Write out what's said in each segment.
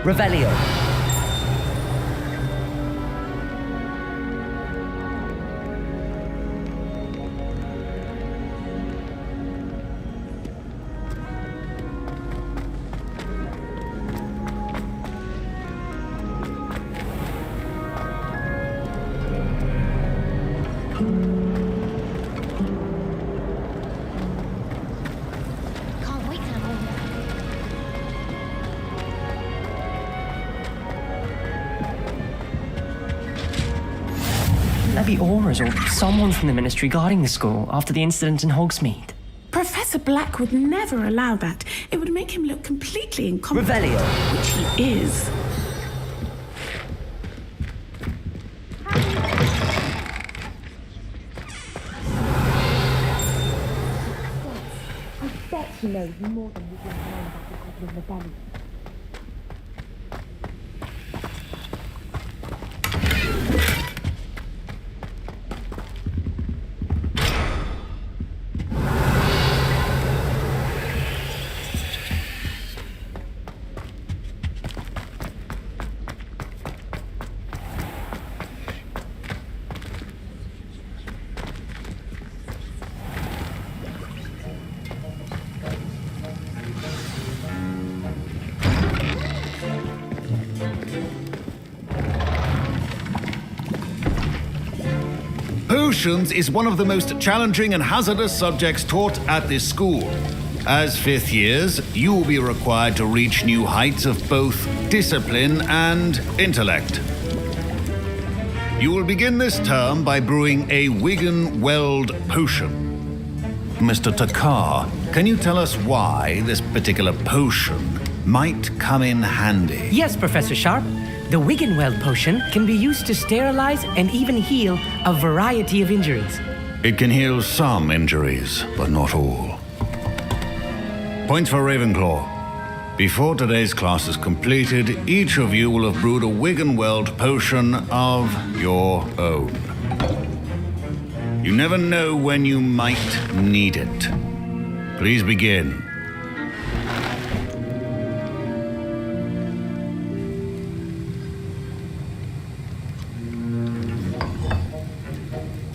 Revelio. Can't wait till I'm home. Levy Auras or someone from the Ministry guarding the school after the incident in Hogsmeade. Professor Black would never allow that. It would make him look completely incompetent. Revelio. Which he is. I bet he knows more than we can learn about the Goblin Rebellion. Potions is one of the most challenging and hazardous subjects taught at this school. As fifth years, you will be required to reach new heights of both discipline and intellect. You will begin this term by brewing a Wigan-Weld potion. Mr. Takar, can you tell us why this particular potion might come in handy? Yes, Professor Sharp. The Wiggenweld potion can be used to sterilize and even heal a variety of injuries. It can heal some injuries, but not all. Points for Ravenclaw. Before today's class is completed, each of you will have brewed a Wiggenweld potion of your own. You never know when you might need it. Please begin.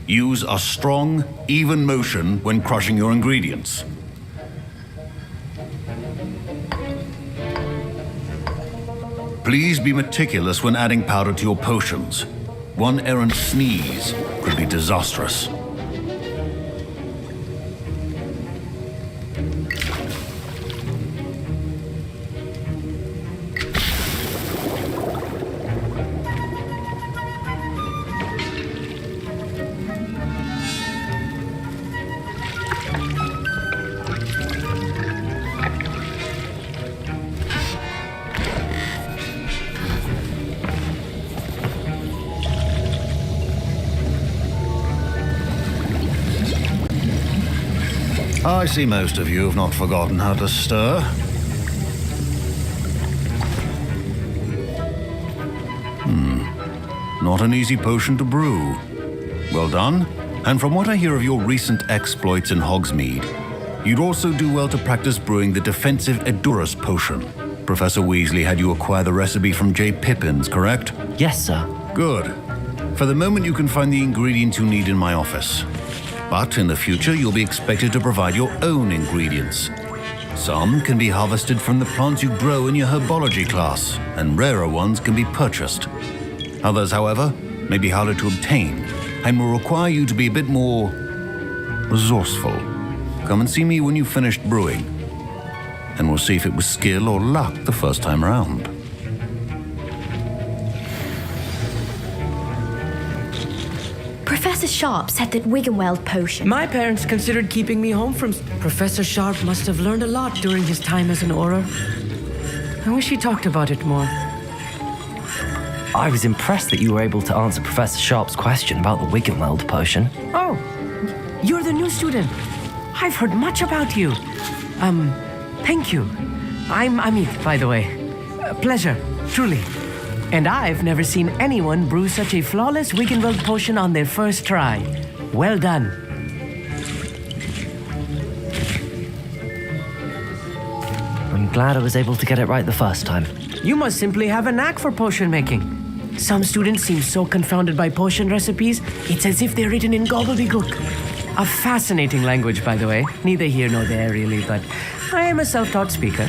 Use a strong, even motion when crushing your ingredients. Please be meticulous when adding powder to your potions. One errant sneeze could be disastrous. I see most of you have not forgotten how to stir. Not an easy potion to brew. Well done. And from what I hear of your recent exploits in Hogsmeade, you'd also do well to practice brewing the defensive Edurus potion. Professor Weasley had you acquire the recipe from J. Pippins, correct? Yes, sir. Good. For the moment, you can find the ingredients you need in my office. But in the future, you'll be expected to provide your own ingredients. Some can be harvested from the plants you grow in your herbology class, and rarer ones can be purchased. Others, however, may be harder to obtain, and will require you to be a bit more resourceful. Come and see me when you've finished brewing, and we'll see if it was skill or luck the first time around. Professor Sharp said that Wiggenweld potion. My parents considered keeping me home from... Professor Sharp must have learned a lot during his time as an Auror. I wish he talked about it more. I was impressed that you were able to answer Professor Sharp's question about the Wiggenweld potion. Oh, you're the new student. I've heard much about you. Thank you. I'm Amit, by the way. A pleasure, truly. And I've never seen anyone brew such a flawless Wiggenweld potion on their first try. Well done. I'm glad I was able to get it right the first time. You must simply have a knack for potion making. Some students seem so confounded by potion recipes, it's as if they're written in gobbledygook. A fascinating language, by the way. Neither here nor there, really, but I am a self-taught speaker.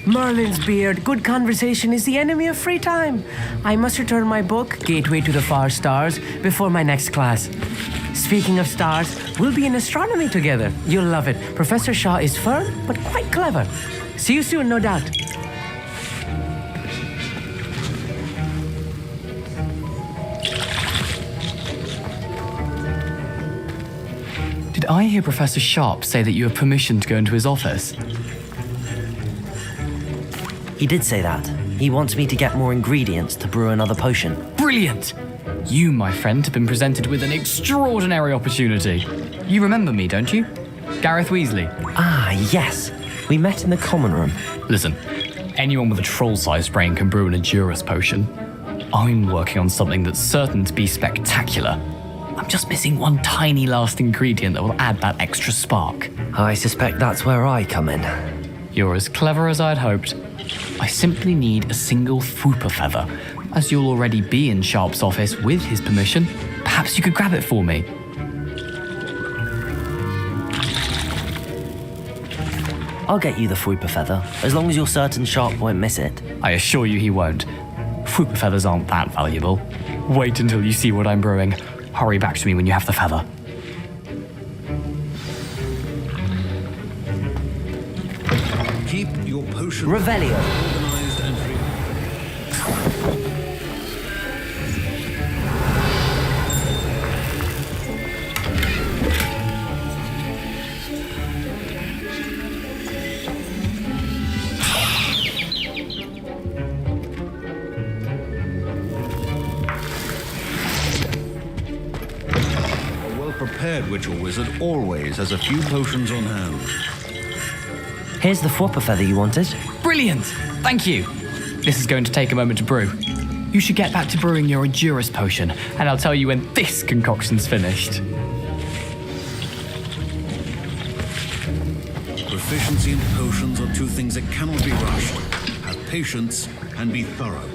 Merlin's beard, good conversation is the enemy of free time. I must return my book, Gateway to the Far Stars, before my next class. Speaking of stars, we'll be in astronomy together. You'll love it. Professor Shaw is firm, but quite clever. See you soon, no doubt. Did I hear Professor Sharp say that you have permission to go into his office? He did say that. He wants me to get more ingredients to brew another potion. Brilliant! You, my friend, have been presented with an extraordinary opportunity. You remember me, don't you? Gareth Weasley. Ah, yes. We met in the common room. Listen, anyone with a troll-sized brain can brew an Edurus potion. I'm working on something that's certain to be spectacular. I'm just missing one tiny last ingredient that will add that extra spark. I suspect that's where I come in. You're as clever as I'd hoped. I simply need a single Fwooper feather. As you'll already be in Sharp's office with his permission, perhaps you could grab it for me. I'll get you the Fwooper feather, as long as you're certain Sharp won't miss it. I assure you he won't. Fwooper feathers aren't that valuable. Wait until you see what I'm brewing. Hurry back to me when you have the feather. Keep your potion Revelio. organized and free. A well-prepared witcher wizard always has a few potions on hand. Here's the Fwooper feather you wanted. Brilliant! Thank you. This is going to take a moment to brew. You should get back to brewing your Edurus potion, and I'll tell you when this concoction's finished. Proficiency in potions are two things that cannot be rushed. Have patience and be thorough.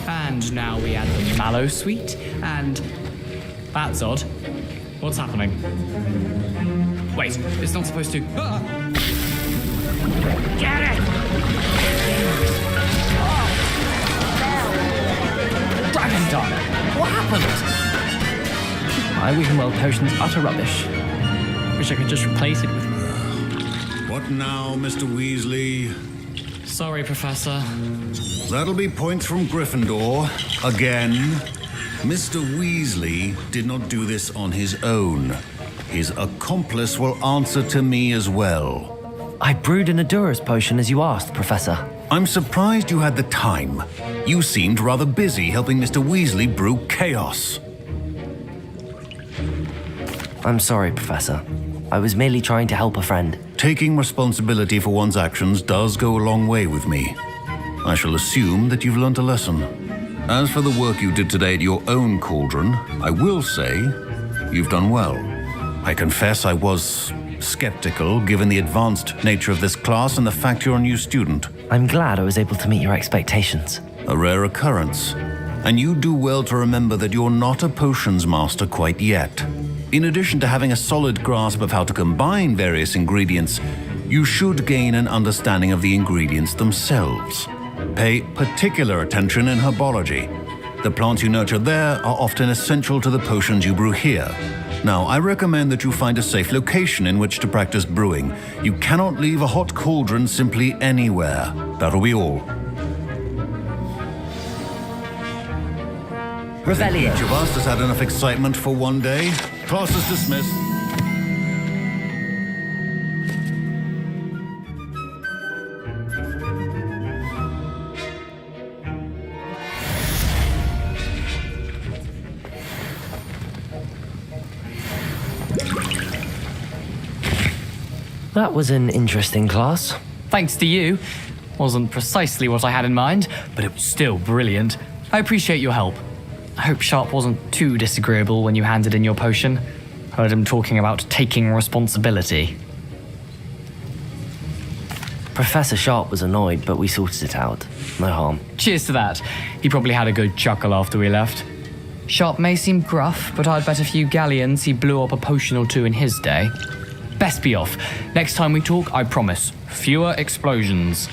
And now we add the mallow sweet, and... That's odd. What's happening? Wait, it's not supposed to... Ah! Get it! Dragon Dart! What happened? My Wiggenweld potion's utter rubbish. Wish I could just replace it with... What now, Mr. Weasley? Sorry, Professor. That'll be points from Gryffindor. Again. Mr. Weasley did not do this on his own. His accomplice will answer to me as well. I brewed an Edurus potion as you asked, Professor. I'm surprised you had the time. You seemed rather busy helping Mr. Weasley brew chaos. I'm sorry, Professor. I was merely trying to help a friend. Taking responsibility for one's actions does go a long way with me. I shall assume that you've learnt a lesson. As for the work you did today at your own cauldron, I will say you've done well. I confess I was skeptical given the advanced nature of this class and the fact you're a new student. I'm glad I was able to meet your expectations. A rare occurrence. And you do well to remember that you're not a potions master quite yet. In addition to having a solid grasp of how to combine various ingredients, you should gain an understanding of the ingredients themselves. Pay particular attention in herbology. The plants you nurture there are often essential to the potions you brew here. Now, I recommend that you find a safe location in which to practice brewing. You cannot leave a hot cauldron simply anywhere. That'll be all. Revelio. Each of us has had enough excitement for one day. Class is dismissed. That was an interesting class. Thanks to you. Wasn't precisely what I had in mind, but it was still brilliant. I appreciate your help. I hope Sharp wasn't too disagreeable when you handed in your potion. Heard him talking about taking responsibility. Professor Sharp was annoyed, but we sorted it out. No harm. Cheers to that. He probably had a good chuckle after we left. Sharp may seem gruff, but I'd bet a few galleons he blew up a potion or two in his day. Best be off. Next time we talk, I promise, fewer explosions.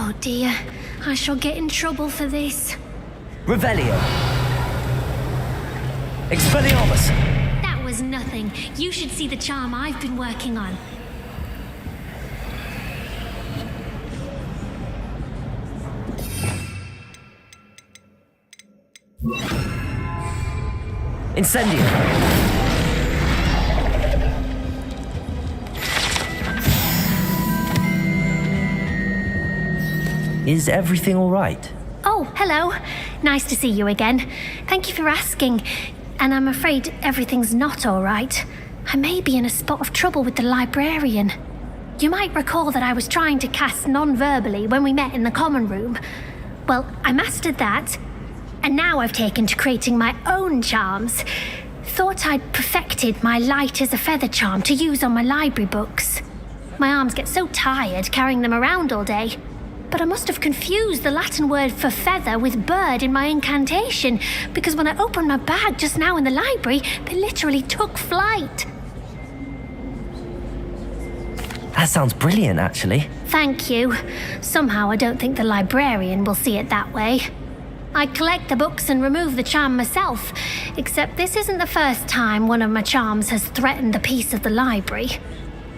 Oh dear, I shall get in trouble for this. Revelio. Expelliarmus. That was nothing. You should see the charm I've been working on. Incendio. Is everything all right? Oh, hello. Nice to see you again. Thank you for asking. And I'm afraid everything's not all right. I may be in a spot of trouble with the librarian. You might recall that I was trying to cast non-verbally when we met in the common room. Well, I mastered that, and now I've taken to creating my own charms. Thought I'd perfected my light as a feather charm to use on my library books. My arms get so tired carrying them around all day. But I must have confused the Latin word for feather with bird in my incantation, because when I opened my bag just now in the library, they literally took flight. That sounds brilliant, actually. Thank you. Somehow I don't think the librarian will see it that way. I collect the books and remove the charm myself, except this isn't the first time one of my charms has threatened the peace of the library.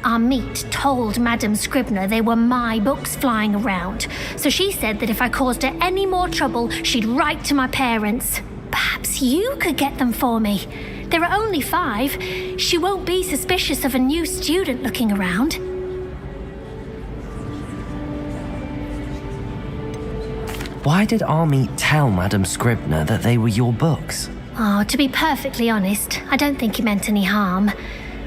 Amit told Madame Scribner they were my books flying around, so she said that if I caused her any more trouble, she'd write to my parents. Perhaps you could get them for me. There are only 5. She won't be suspicious of a new student looking around. Why did Amit tell Madame Scribner that they were your books? Oh, to be perfectly honest, I don't think he meant any harm.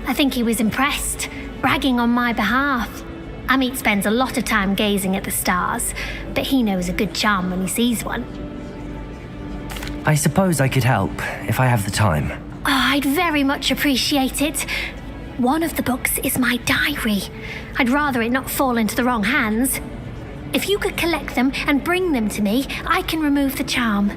I think he was impressed, bragging on my behalf. Amit spends a lot of time gazing at the stars, but he knows a good charm when he sees one. I suppose I could help, if I have the time. Oh, I'd very much appreciate it. One of the books is my diary. I'd rather it not fall into the wrong hands. If you could collect them and bring them to me, I can remove the charm.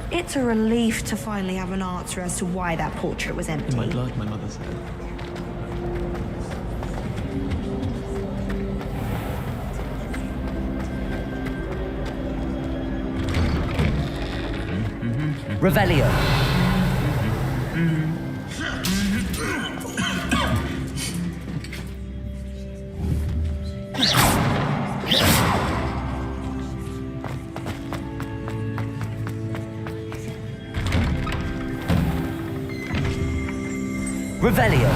It's a relief to finally have an answer as to why that portrait was empty. In my blood, my mother said. Revelio. Revelio.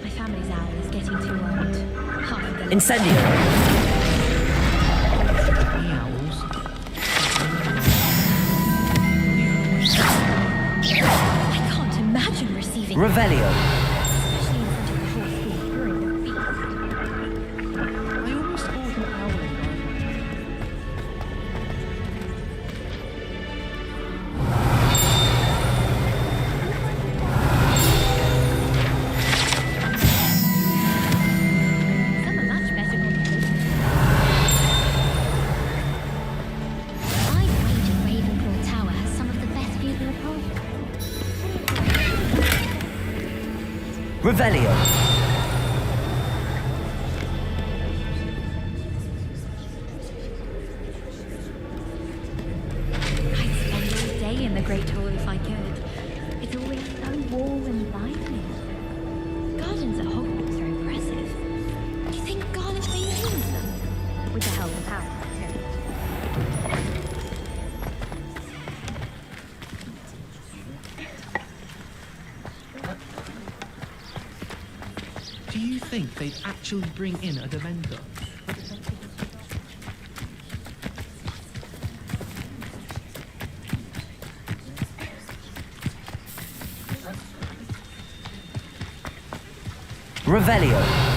My family's owl is getting too old. Half of them. Incendio. I can't imagine receiving Revelio. especially in front of the whole school during the feast. I almost called an owl. Some are much better communication. I'd wager Ravenclaw Tower has some of the best views in the province. Revelio. I'd spend all day in the Great Hall if I could. It's always so warm and lively. Gardens at Hogwarts are impressive. Do you think Garnet maintains them? With the help of Harry. Do you think they'd actually bring in a Dementor? Revelio.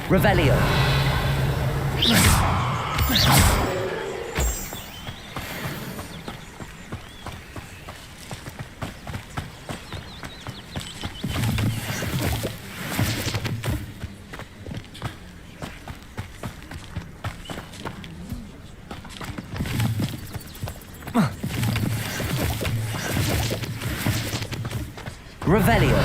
Revelio. Revelio.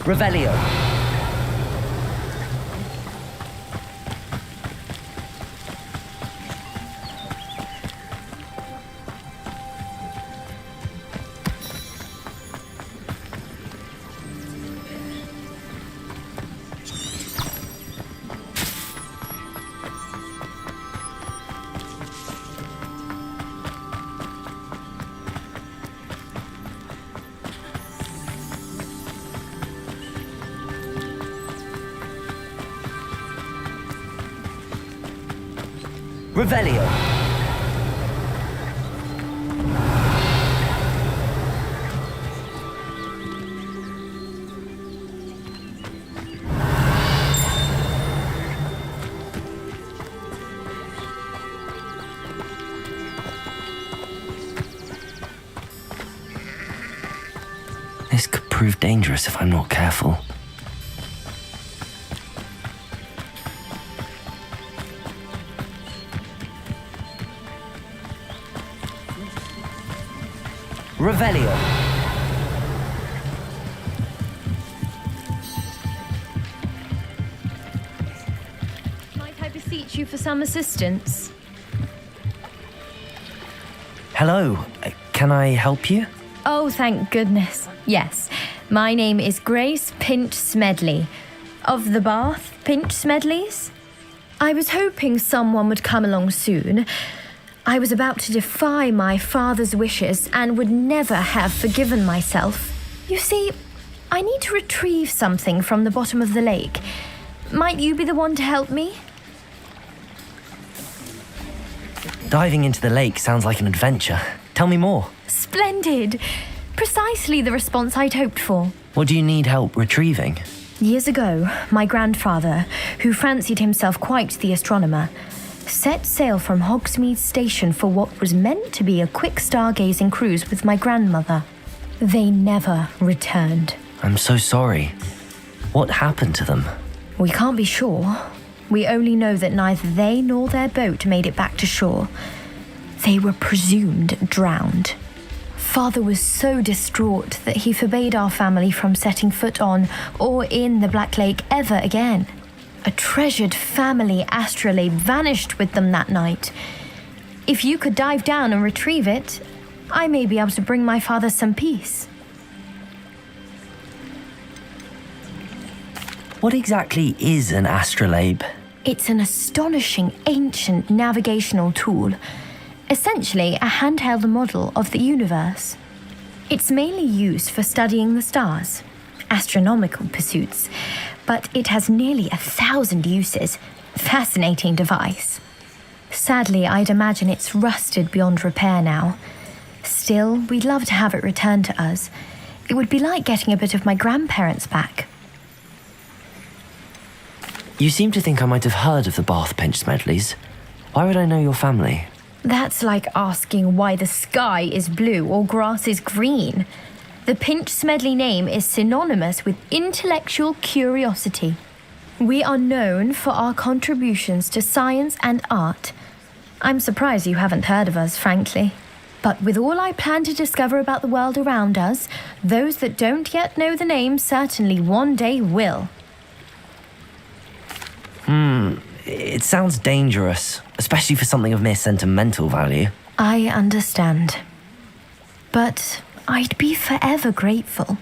Revelio. Revelio. This could prove dangerous if I'm not careful. Revelio. Might I beseech you for some assistance? Hello. Can I help you? Oh, thank goodness. Yes. My name is Grace Pinch Smedley, of the Bath Pinch Smedleys. I was hoping someone would come along soon. I was about to defy my father's wishes and would never have forgiven myself. You see, I need to retrieve something from the bottom of the lake. Might you be the one to help me? Diving into the lake sounds like an adventure. Tell me more. Splendid! Precisely the response I'd hoped for. What do you need help retrieving? Years ago, my grandfather, who fancied himself quite the astronomer, set sail from Hogsmeade Station for what was meant to be a quick stargazing cruise with my grandmother. They never returned. I'm so sorry. What happened to them? We can't be sure. We only know that neither they nor their boat made it back to shore. They were presumed drowned. Father was so distraught that he forbade our family from setting foot on or in the Black Lake ever again. A treasured family astrolabe vanished with them that night. If you could dive down and retrieve it, I may be able to bring my father some peace. What exactly is an astrolabe? It's an astonishing ancient navigational tool, essentially a handheld model of the universe. It's mainly used for studying the stars, astronomical pursuits, but it has nearly 1,000 uses. Fascinating device. Sadly, I'd imagine it's rusted beyond repair now. Still, we'd love to have it returned to us. It would be like getting a bit of my grandparents back. You seem to think I might have heard of the Bath Pinch Smedleys. Why would I know your family? That's like asking why the sky is blue or grass is green. The Pinch Smedley name is synonymous with intellectual curiosity. We are known for our contributions to science and art. I'm surprised you haven't heard of us, frankly. But with all I plan to discover about the world around us, those that don't yet know the name certainly one day will. It sounds dangerous, especially for something of mere sentimental value. I understand. But I'd be forever grateful.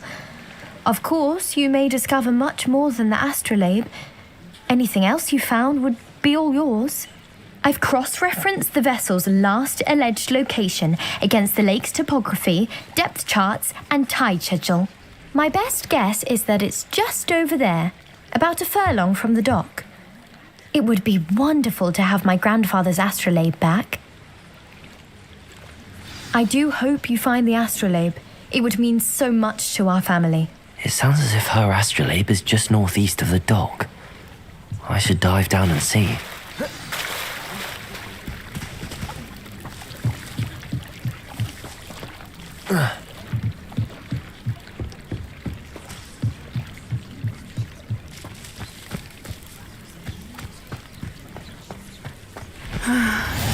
Of course, you may discover much more than the astrolabe. Anything else you found would be all yours. I've cross-referenced the vessel's last alleged location against the lake's topography, depth charts, and tide schedule. My best guess is that it's just over there, about a furlong from the dock. It would be wonderful to have my grandfather's astrolabe back. I do hope you find the astrolabe. It would mean so much to our family. It sounds as if her astrolabe is just northeast of the dock. I should dive down and see.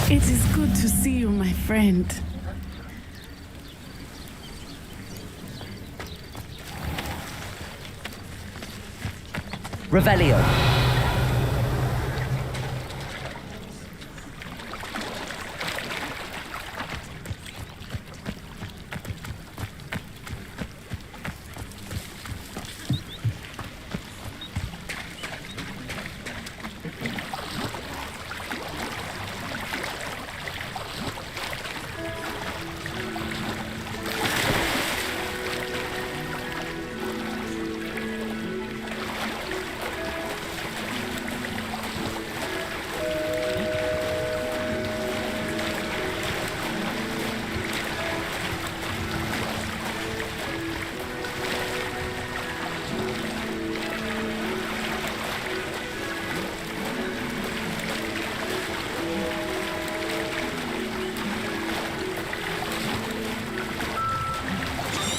It is good to see you, my friend. Revelio.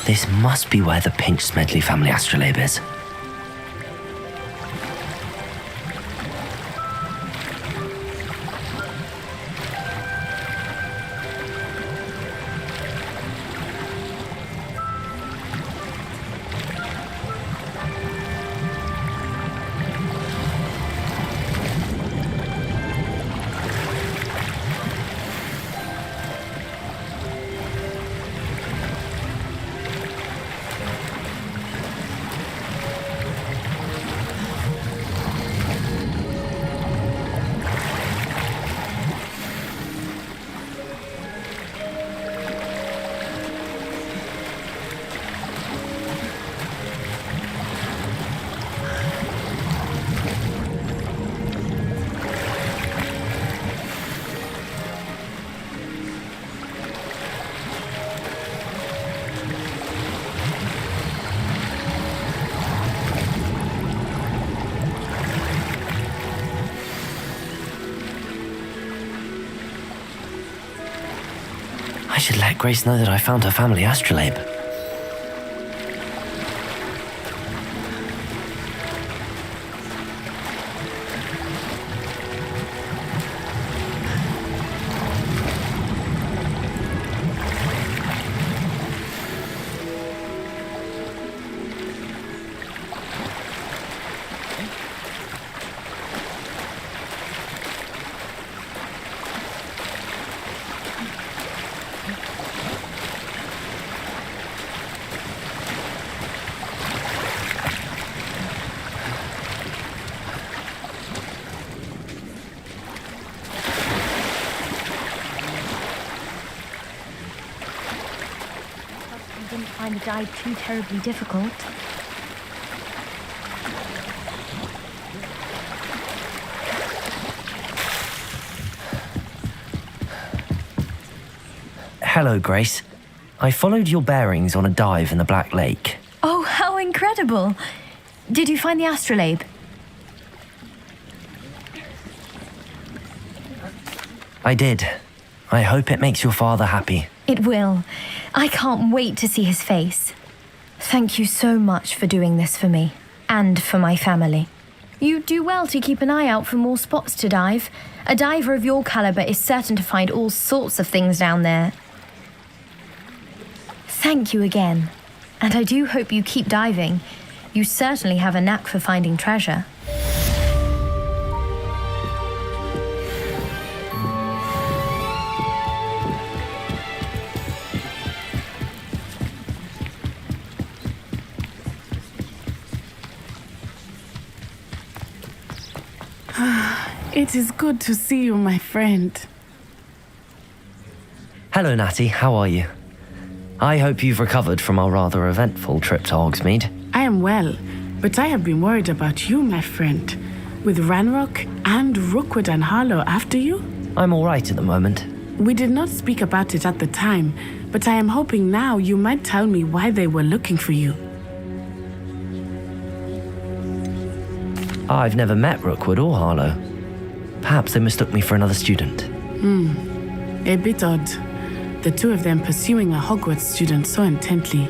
This must be where the Pinch Smedley family astrolabe is. I should let Grace know that I found her family astrolabe. I didn't find the dive too terribly difficult. Hello, Grace. I followed your bearings on a dive in the Black Lake. Oh, how incredible! Did you find the astrolabe? I did. I hope it makes your father happy. It will. I can't wait to see his face. Thank you so much for doing this for me, and for my family. You do well to keep an eye out for more spots to dive. A diver of your caliber is certain to find all sorts of things down there. Thank you again. And I do hope you keep diving. You certainly have a knack for finding treasure. It is good to see you, my friend. Hello, Natty. How are you? I hope you've recovered from our rather eventful trip to Hogsmeade. I am well, but I have been worried about you, my friend. With Ranrock and Rookwood and Harlow after you? I'm all right at the moment. We did not speak about it at the time, but I am hoping now you might tell me why they were looking for you. I've never met Rookwood or Harlow. Perhaps they mistook me for another student. A bit odd. The two of them pursuing a Hogwarts student so intently.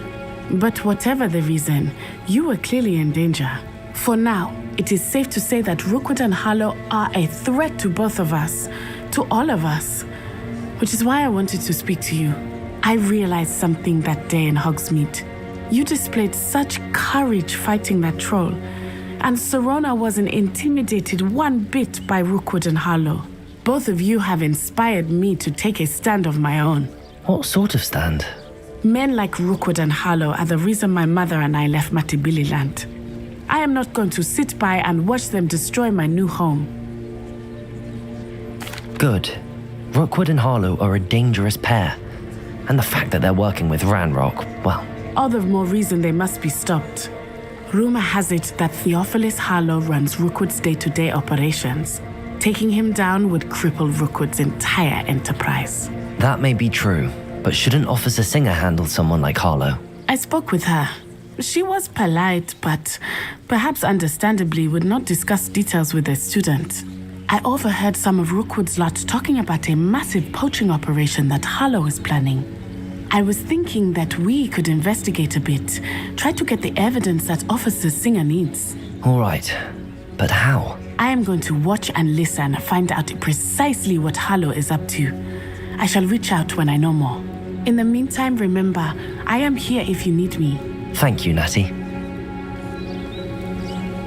But whatever the reason, you were clearly in danger. For now, it is safe to say that Rookwood and Harlow are a threat to both of us, to all of us. Which is why I wanted to speak to you. I realized something that day in Hogsmeade. You displayed such courage fighting that troll, and Serona wasn't intimidated one bit by Rookwood and Harlow. Both of you have inspired me to take a stand of my own. What sort of stand? Men like Rookwood and Harlow are the reason my mother and I left Matibili Land. I am not going to sit by and watch them destroy my new home. Good. Rookwood and Harlow are a dangerous pair. And the fact that they're working with Ranrock, well... All the more reason they must be stopped. Rumor has it that Theophilus Harlow runs Rookwood's day-to-day operations. Taking him down would cripple Rookwood's entire enterprise. That may be true, but shouldn't Officer Singer handle someone like Harlow? I spoke with her. She was polite, but perhaps understandably would not discuss details with a student. I overheard some of Rookwood's lot talking about a massive poaching operation that Harlow is planning. I was thinking that we could investigate a bit, try to get the evidence that Officer Singer needs. All right, but how? I am going to watch and listen, find out precisely what Harlow is up to. I shall reach out when I know more. In the meantime, remember, I am here if you need me. Thank you, Natty.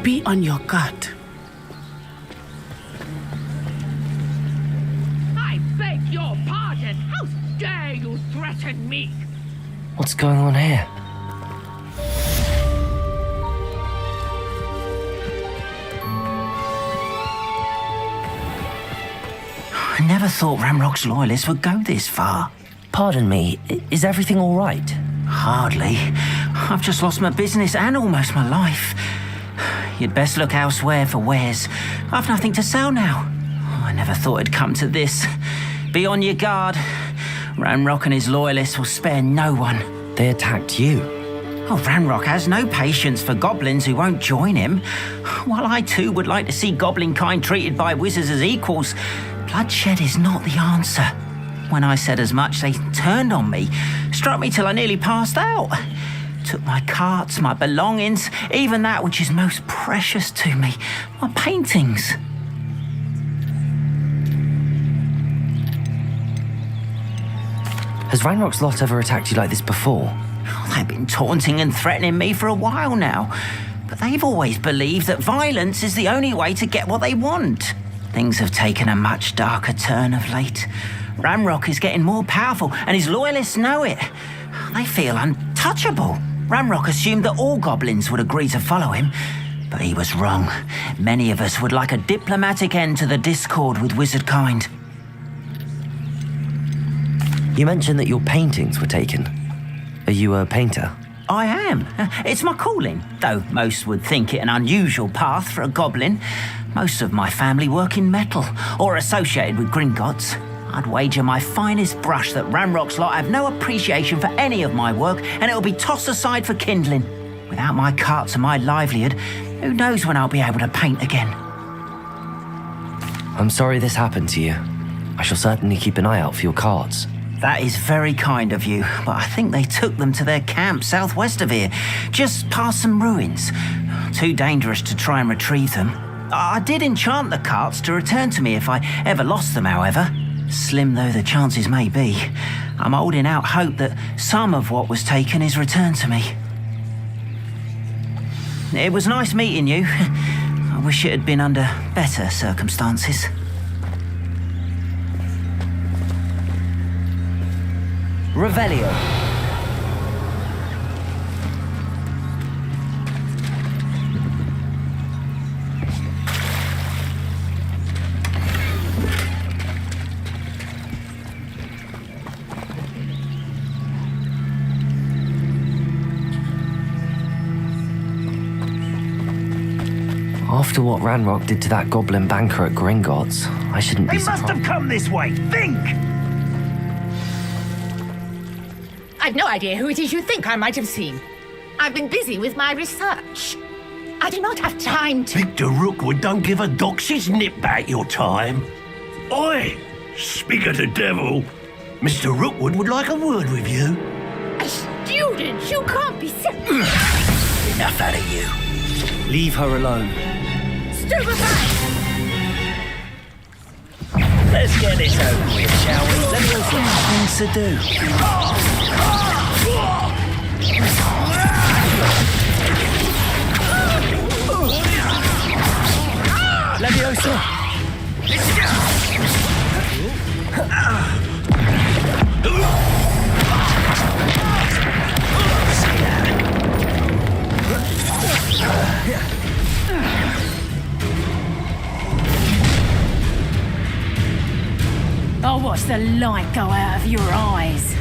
Be on your guard. I beg your pardon. How dare you threaten me? What's going on here? I never thought Ramrock's loyalists would go this far. Pardon me, is everything all right? Hardly. I've just lost my business and almost my life. You'd best look elsewhere for wares. I've nothing to sell now. I never thought it'd come to this. Be on your guard. Ranrock and his loyalists will spare no one. They attacked you. Oh, Ranrock has no patience for goblins who won't join him. While I too would like to see goblin kind treated by wizards as equals, bloodshed is not the answer. When I said as much, they turned on me, struck me till I nearly passed out. Took my carts, my belongings, even that which is most precious to me, my paintings. Has Ranrock's lot ever attacked you like this before? They've been taunting and threatening me for a while now, but they've always believed that violence is the only way to get what they want. Things have taken a much darker turn of late. Ranrock is getting more powerful, and his loyalists know it. They feel untouchable. Ranrock assumed that all goblins would agree to follow him, but he was wrong. Many of us would like a diplomatic end to the discord with wizard kind. You mentioned that your paintings were taken. Are you a painter? I am. It's my calling, though most would think it an unusual path for a goblin. Most of my family work in metal, or associated with Gringotts. I'd wager my finest brush that Ranrock's lot have no appreciation for any of my work, and it'll be tossed aside for kindling. Without my carts and my livelihood, who knows when I'll be able to paint again. I'm sorry this happened to you. I shall certainly keep an eye out for your cards. That is very kind of you, but I think they took them to their camp southwest of here, just past some ruins. Too dangerous to try and retrieve them. I did enchant the carts to return to me if I ever lost them, however. Slim though the chances may be, I'm holding out hope that some of what was taken is returned to me. It was nice meeting you. I wish it had been under better circumstances. Revelio. After what Ranrock did to that goblin banker at Gringotts, I shouldn't be surprised. They must have come this way. Think! I've no idea who it is you think I might have seen. I've been busy with my research. I do not have time to... Victor Rookwood don't give a doxy's nip back your time. Oi! Speak of the devil. Mr. Rookwood would like a word with you. A student? You can't be serious. Enough out of you. Leave her alone. Stupefy! Let's get this over with, shall we? Let me also have things to do. Leviosa! I'll watch the light go out of your eyes.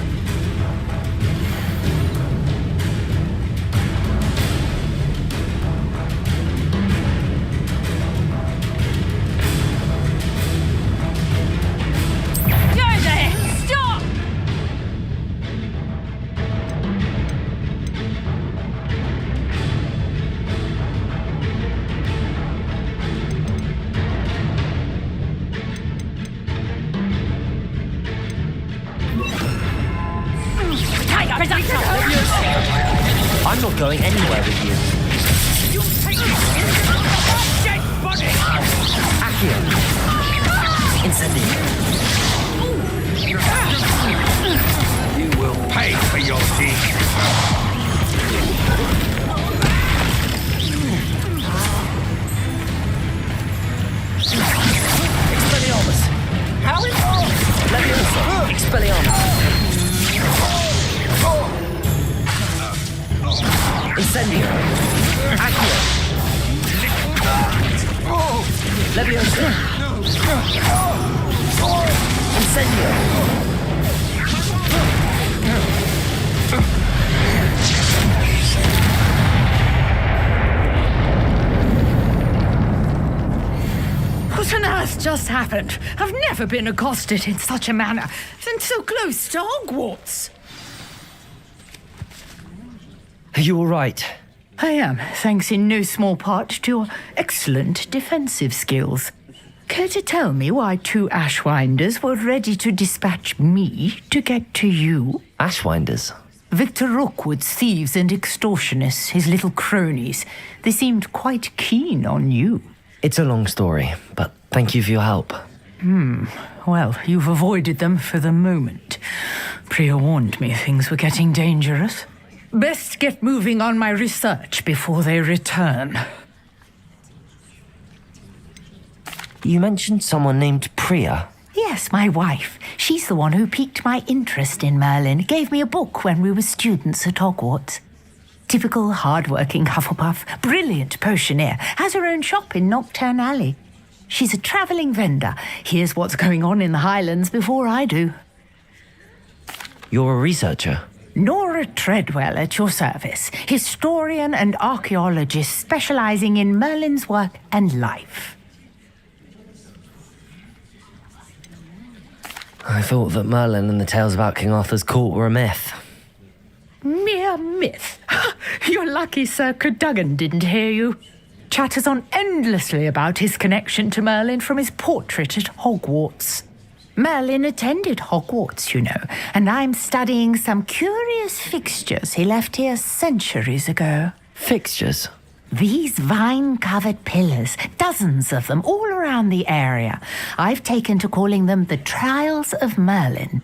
I'm not going anywhere with you. You take dead body! Accio! Incendio! You will pay for your deeds. Expelliarmus! How is Leviosa! Expelliarmus! Incendio! Accio! Leviosa! Incendio! What on earth just happened? I've never been accosted in such a manner, and so close to Hogwarts. Are you all right? I am, thanks in no small part to your excellent defensive skills. Care to tell me why two Ashwinders were ready to dispatch me to get to you? Ashwinders? Victor Rookwood's thieves and extortionists, his little cronies. They seemed quite keen on you. It's a long story, but thank you for your help. Well, you've avoided them for the moment. Priya warned me things were getting dangerous. Best get moving on my research before they return. You mentioned someone named Priya. Yes, my wife. She's the one who piqued my interest in Merlin. Gave me a book when we were students at Hogwarts. Typical hard-working Hufflepuff, brilliant potioneer, has her own shop in Nocturne Alley. She's a travelling vendor. Hears what's going on in the Highlands before I do. You're a researcher? Nora Treadwell at your service, historian and archaeologist specialising in Merlin's work and life. I thought that Merlin and the tales about King Arthur's court were a myth. Mere myth. You're lucky Sir Cadogan didn't hear you. Chatters on endlessly about his connection to Merlin from his portrait at Hogwarts. Merlin attended Hogwarts, you know, and I'm studying some curious fixtures he left here centuries ago. Fixtures? These vine-covered pillars, dozens of them all around the area. I've taken to calling them the Trials of Merlin.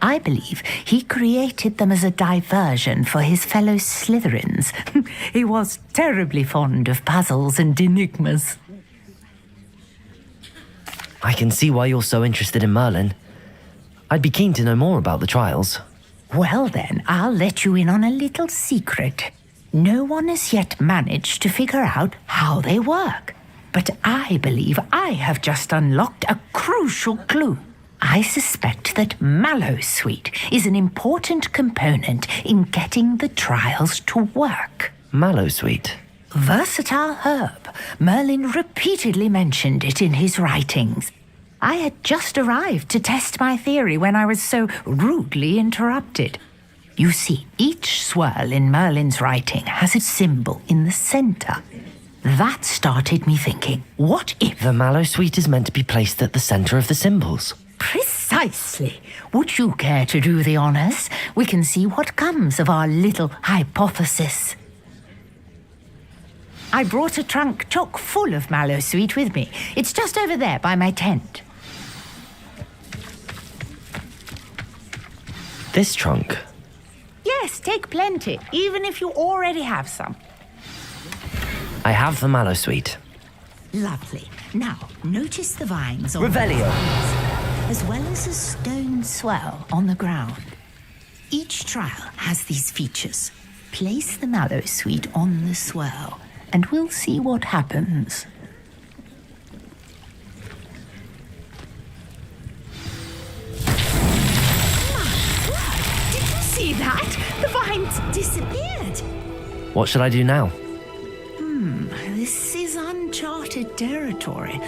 I believe he created them as a diversion for his fellow Slytherins. He was terribly fond of puzzles and enigmas. I can see why you're so interested in Merlin. I'd be keen to know more about the trials. Well then, I'll let you in on a little secret. No one has yet managed to figure out how they work. But I believe I have just unlocked a crucial clue. I suspect that Mallowsweet is an important component in getting the trials to work. Mallowsweet? Versatile herb. Merlin repeatedly mentioned it in his writings. I had just arrived to test my theory when I was so rudely interrupted. You see, each swirl in Merlin's writing has a symbol in the center. That started me thinking, what if... The Mallowsweet is meant to be placed at the center of the symbols. Precisely. Would you care to do the honors? We can see what comes of our little hypothesis. I brought a trunk chock full of Mallowsweet with me. It's just over there by my tent. This trunk? Yes, take plenty, even if you already have some. I have the Mallowsweet. Lovely. Now, notice the vines on Revelio. the vines, as well as a stone swell on the ground. Each trial has these features. Place the Mallowsweet on the swell, and we'll see what happens. Did you see that? The vines disappeared. What should I do now? This is uncharted territory.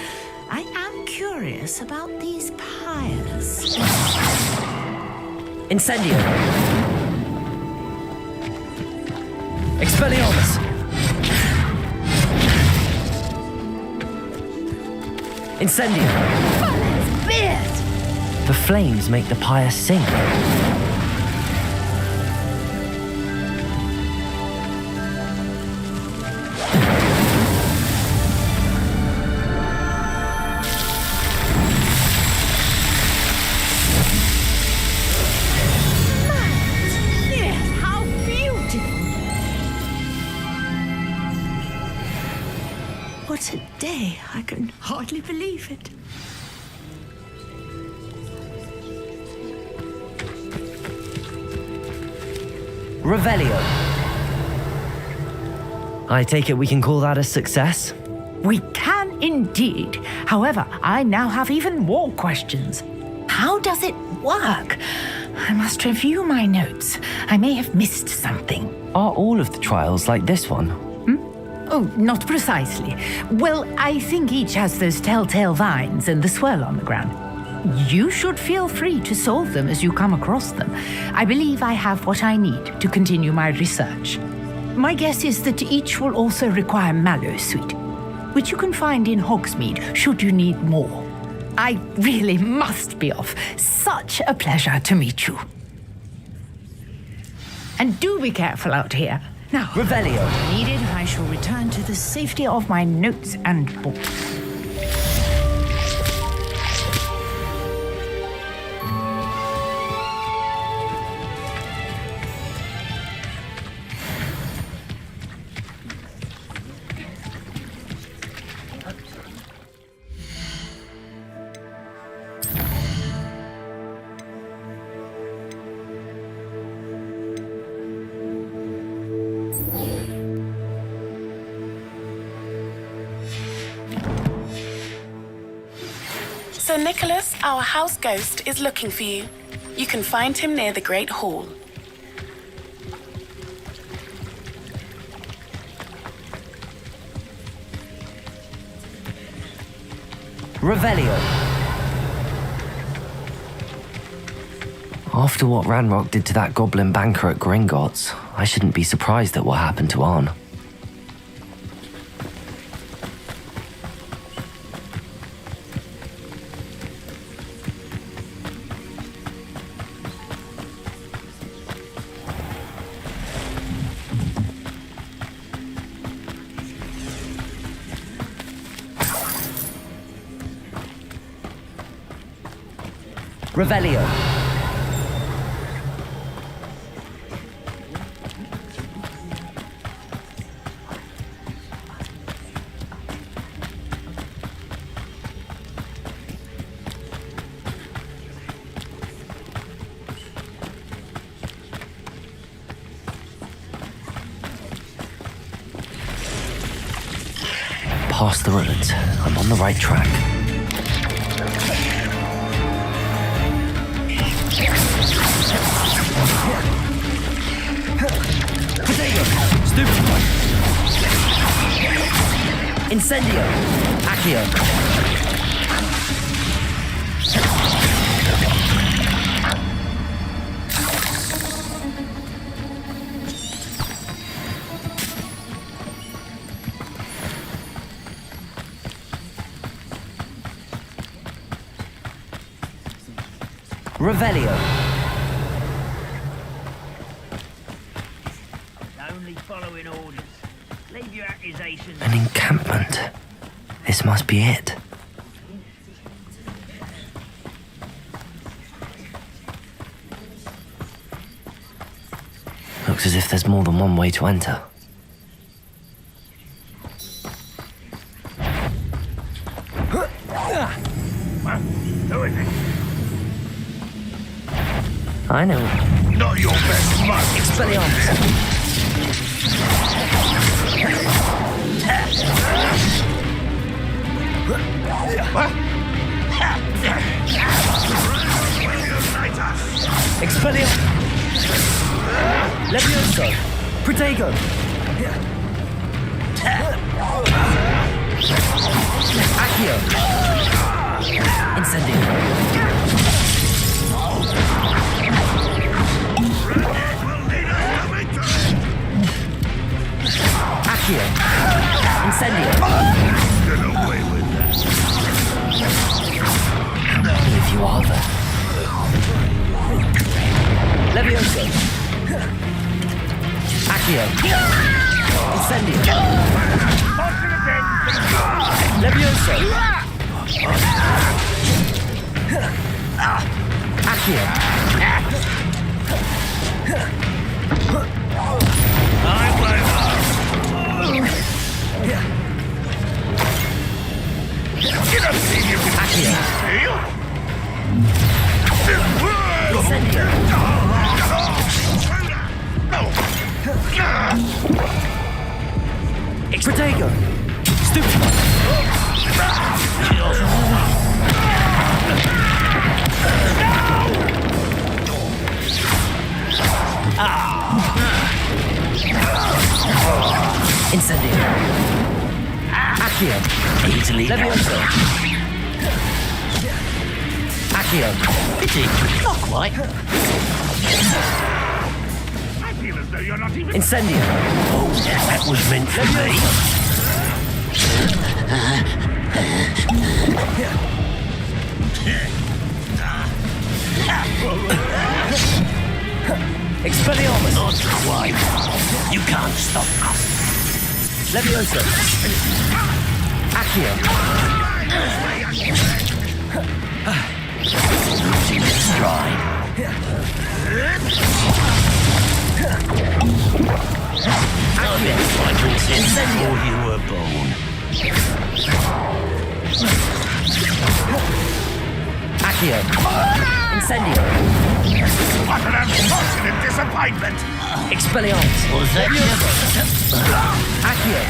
I am curious about these pyres. Incendio! Expelliarmus! Incendio! Beard! The flames make the pyre sing. What a day. I can hardly believe it. Revelio. I take it we can call that a success? We can indeed. However, I now have even more questions. How does it work? I must review my notes. I may have missed something. Are all of the trials like this one? Oh, not precisely. Well, I think each has those telltale vines and the swirl on the ground. You should feel free to solve them as you come across them. I believe I have what I need to continue my research. My guess is that each will also require Mallowsweet, which you can find in Hogsmeade should you need more. I really must be off. Such a pleasure to meet you. And do be careful out here. Now, Revelio. Needed, I shall return to the safety of my notes and books. Sir Nicholas, our house ghost, is looking for you. You can find him near the Great Hall. Revelio. After what Ranrock did to that goblin banker at Gringotts, I shouldn't be surprised at what happened to Arn. Revelio. Past the ruins. I'm on the right track. Potato! Stupefy! Incendio! Accio! Revelio. Only following orders. Leave your accusations. An encampment. This must be it. Looks as if there's more than one way to enter. Who is it? I know. Not your best luck. Expelliarmus. Expelliarmus. Levioso. Protego. Accio. Incendio. Accio. Incendio. Get away with that. How many of you are there? Levioso. Accio. Incendio. Levioso. Accio. Get up, see you can Accio. Incendio. Protego. Stupefy. Incendio. Accio. Easily Levioso. Accio. Pity. Not quite. I feel as though you're not even... Incendio. Oh, that was meant for me. Expelliarmus. Not quite. You can't stop us. Levioso. Accio. Losing its stride. Incendio. Before you were born. Accio. Incendio. What an unfortunate disappointment! Expelliarmus. Was that Accio.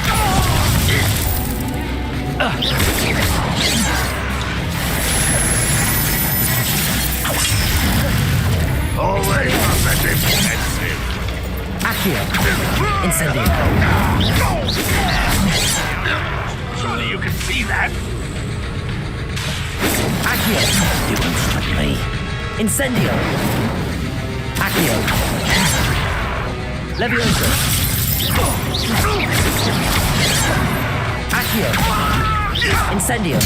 Always was that defensive. Accio. Incendio. Surely you can see that. Accio. You won't stop me. Incendio. Accio. Levioso. Accio. Incendio.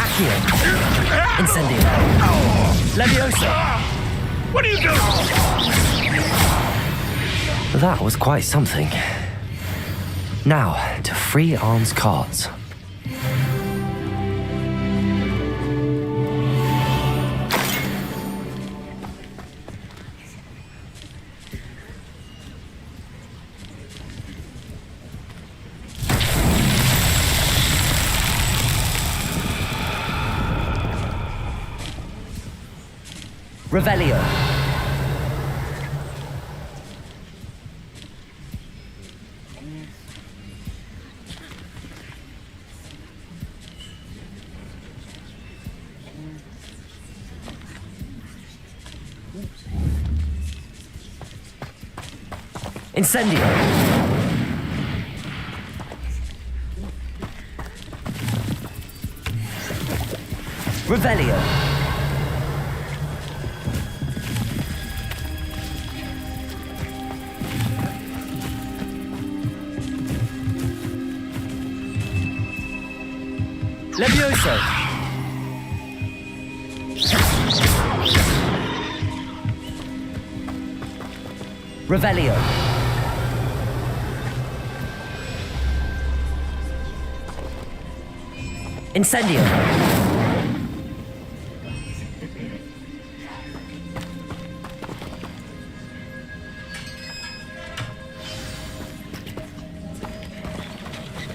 Accio. Incendio. Levioso. What are you doing? That was quite something. Now, to free Arn's cards. Revelio. Incendio. Revelio. Levioso. Revelio. Incendio.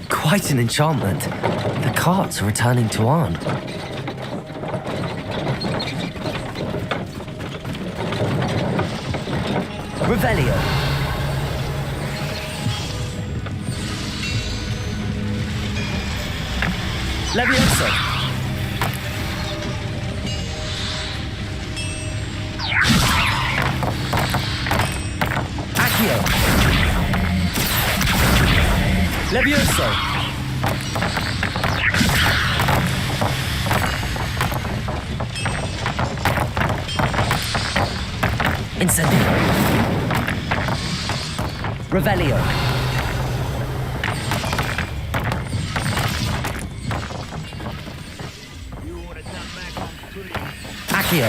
Quite an enchantment. The carts are returning to Arn. Revelio. Levioso. Accio. Levioso. Incendio. Revelio. Accio.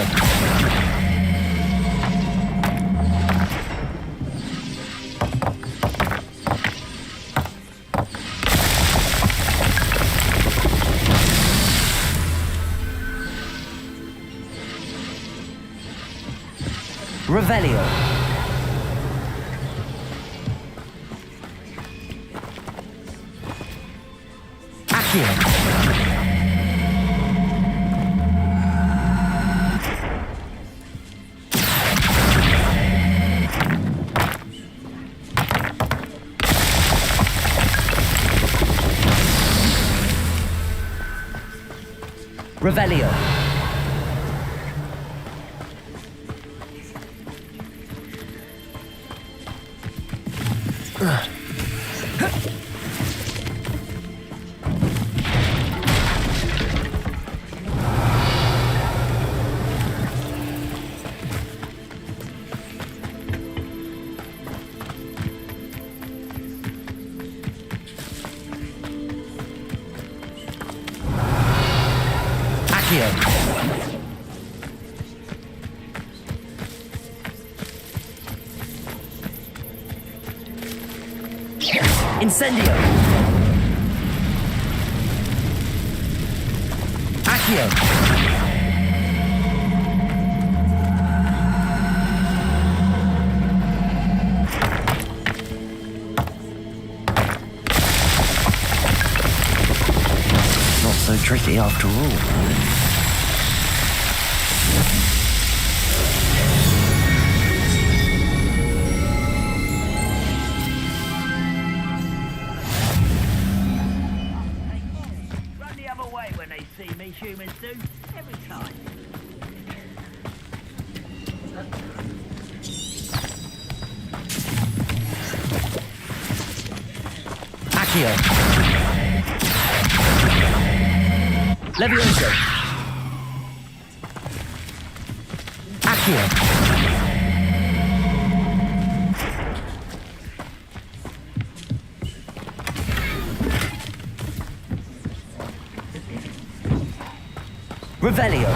Revelio. Accio. Revelio. Accio. Incendio. Accio. Not so tricky after all. Humans do every time. Accio. Levioso. Accio. Revelio.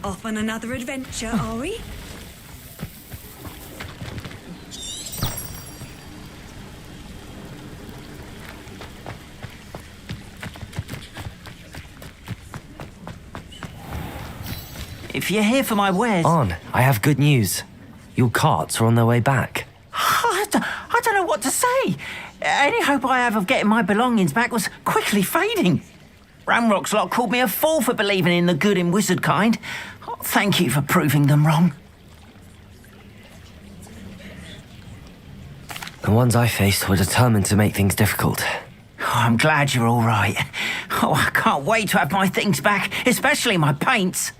Off on another adventure, are we? If you're here for my wares... On, I have good news. Your carts are on their way back. I don't know what to say. Any hope I have of getting my belongings back was quickly fading. Ramrock's lot called me a fool for believing in the good in wizard kind. Oh, thank you for proving them wrong. The ones I faced were determined to make things difficult. Oh, I'm glad you're all right. Oh, I can't wait to have my things back, especially my paints.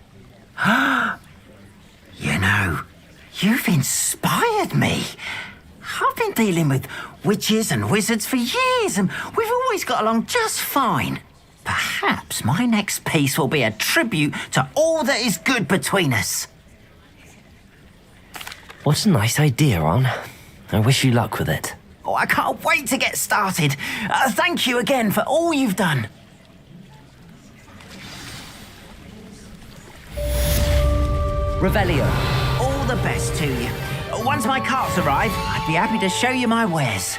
You know, you've inspired me. I've been dealing with witches and wizards for years, and we've always got along just fine. Perhaps my next piece will be a tribute to all that is good between us. What a nice idea, On. I wish you luck with it. Oh, I can't wait to get started. Thank you again for all you've done. Revelio. All the best to you. Once my carts arrive, I'd be happy to show you my wares.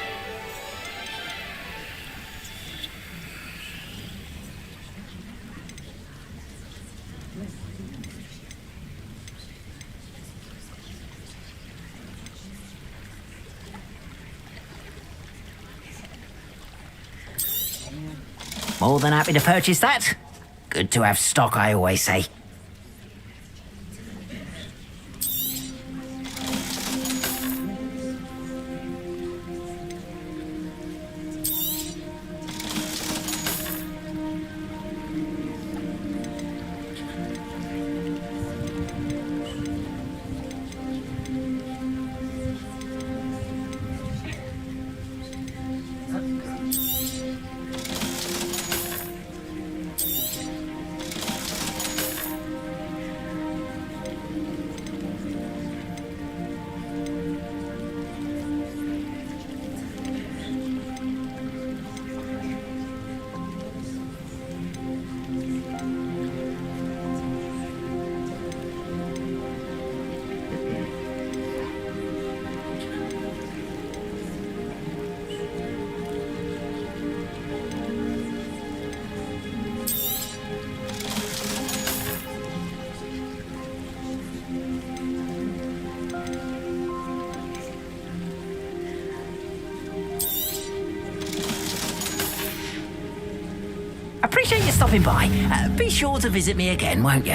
More than happy to purchase that. Good to have stock, I always say. Appreciate you stopping by. Be sure to visit me again, won't you?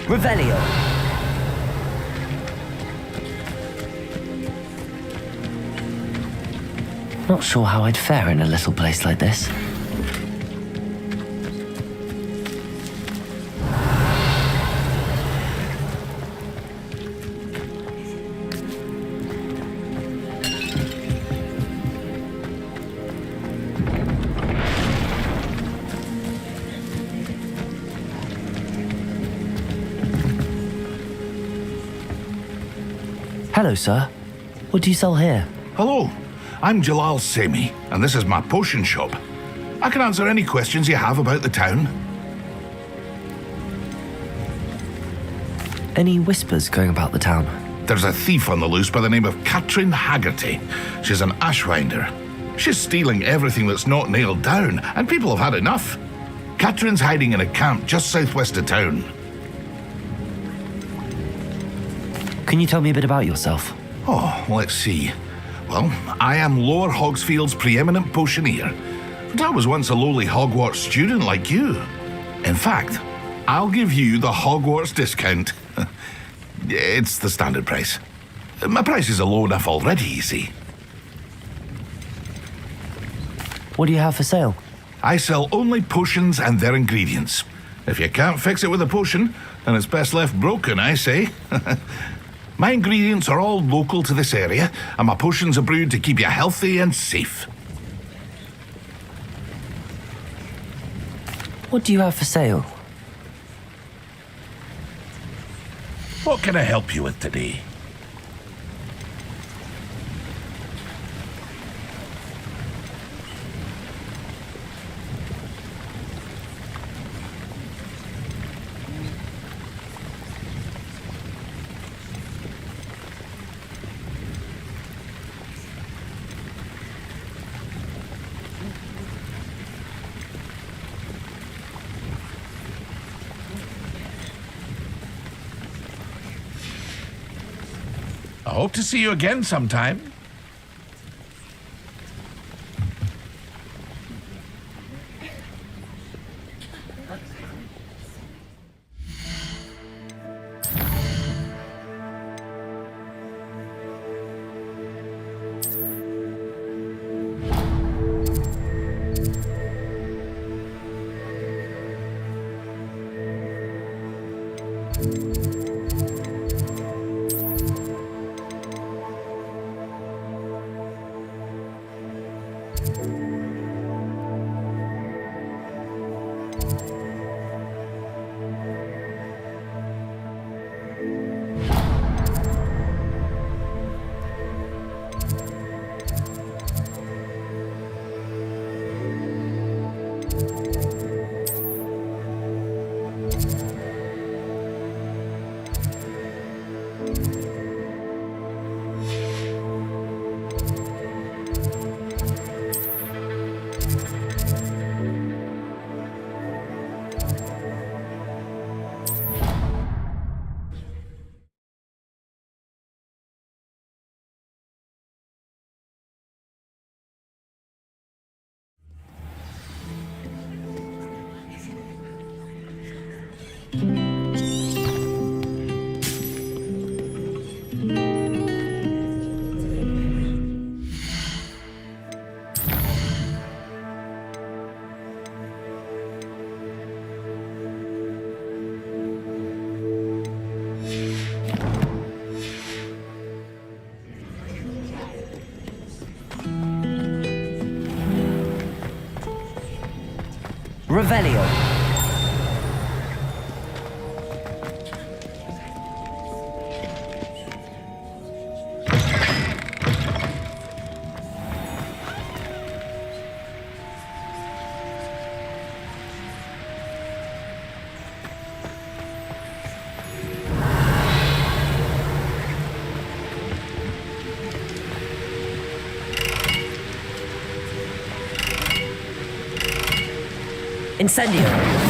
Revelio. Not sure how I'd fare in a little place like this. Hello, sir. What do you sell here? Hello, I'm Jalal Semi, and this is my potion shop. I can answer any questions you have about the town. Any whispers going about the town? There's a thief on the loose by the name of Katrin Haggerty. She's an ashwinder. She's stealing everything that's not nailed down, and people have had enough. Katrin's hiding in a camp just southwest of town. Can you tell me a bit about yourself? Oh, let's see. Well, I am Lower Hogsfield's preeminent potioneer, but I was once a lowly Hogwarts student like you. In fact, I'll give you the Hogwarts discount. It's the standard price. My prices are low enough already, you see. What do you have for sale? I sell only potions and their ingredients. If you can't fix it with a potion, then it's best left broken, I say. My ingredients are all local to this area, and my potions are brewed to keep you healthy and safe. What do you have for sale? What can I help you with today? I hope to see you again sometime. Revelio. Incendio.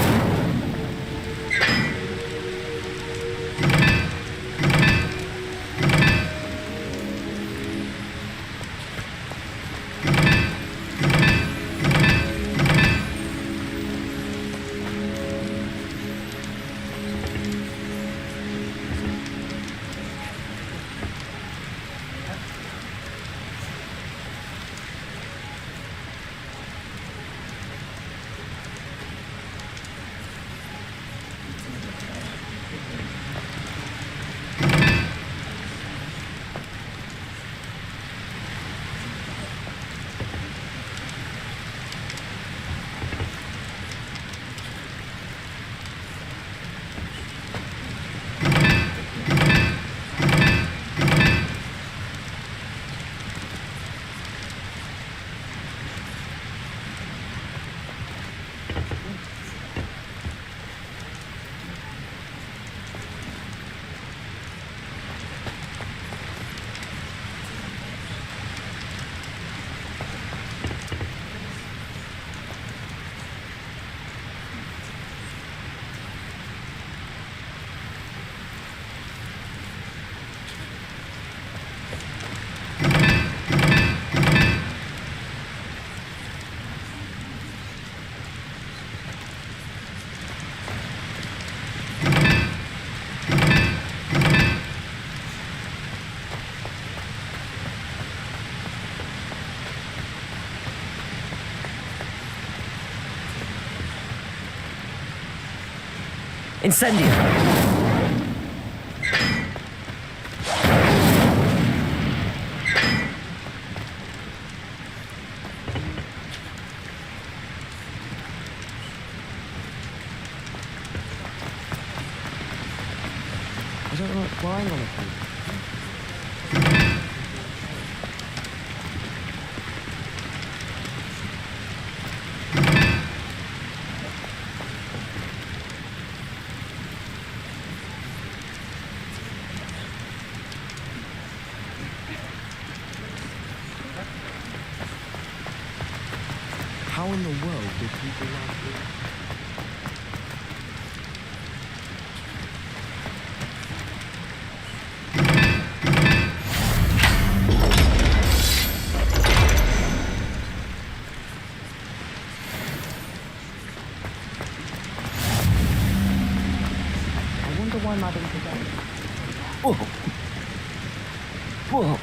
Incendio. I don't know what's flying on it. How in the world did people like this? I wonder why Madame today. Whoa. Whoa.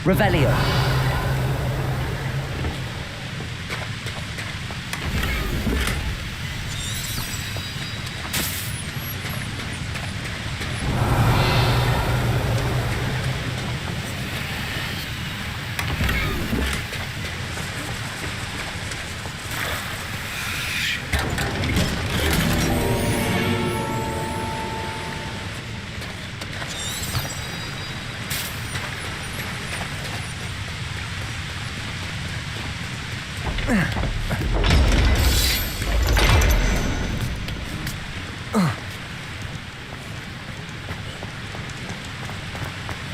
Revelio.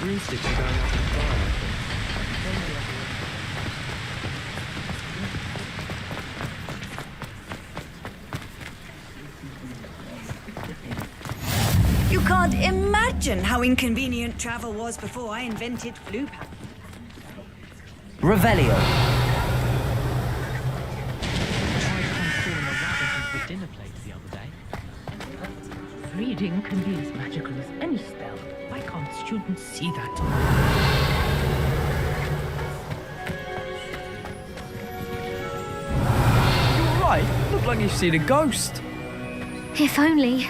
Broomsticks are going out to fire, You can't imagine how inconvenient travel was before I invented flu pack. Revelio. The dinner plates the other day. Reading can be as magical as any spell. Why can't students see that? You alright? Look like you've seen a ghost. If only.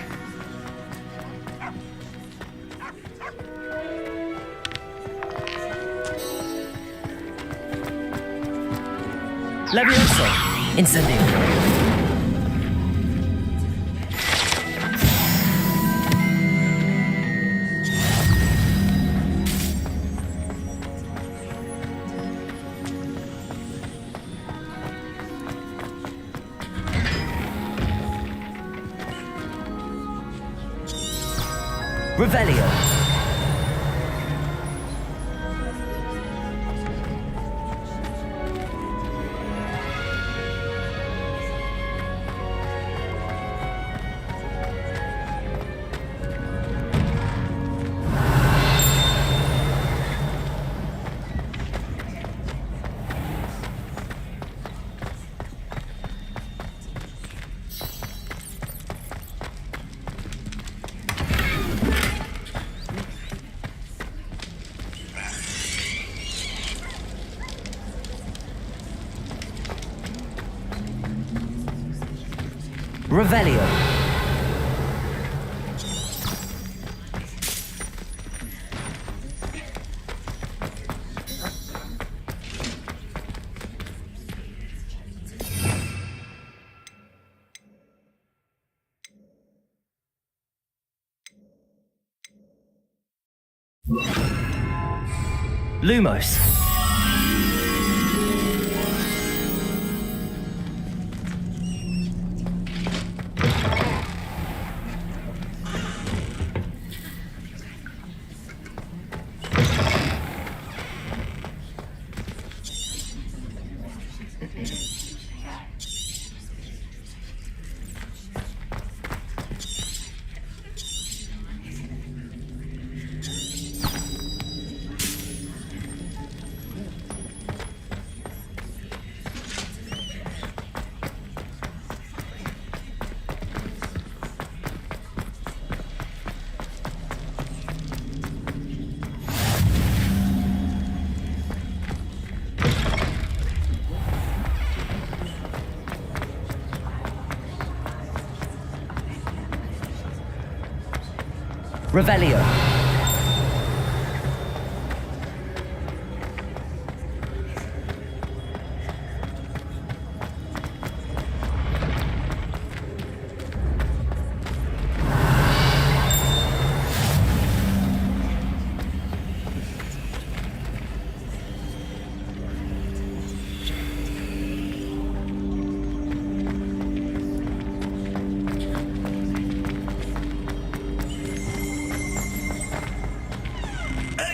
Levioso. Incendio. Revelio. Revelio. Lumos. Revelio.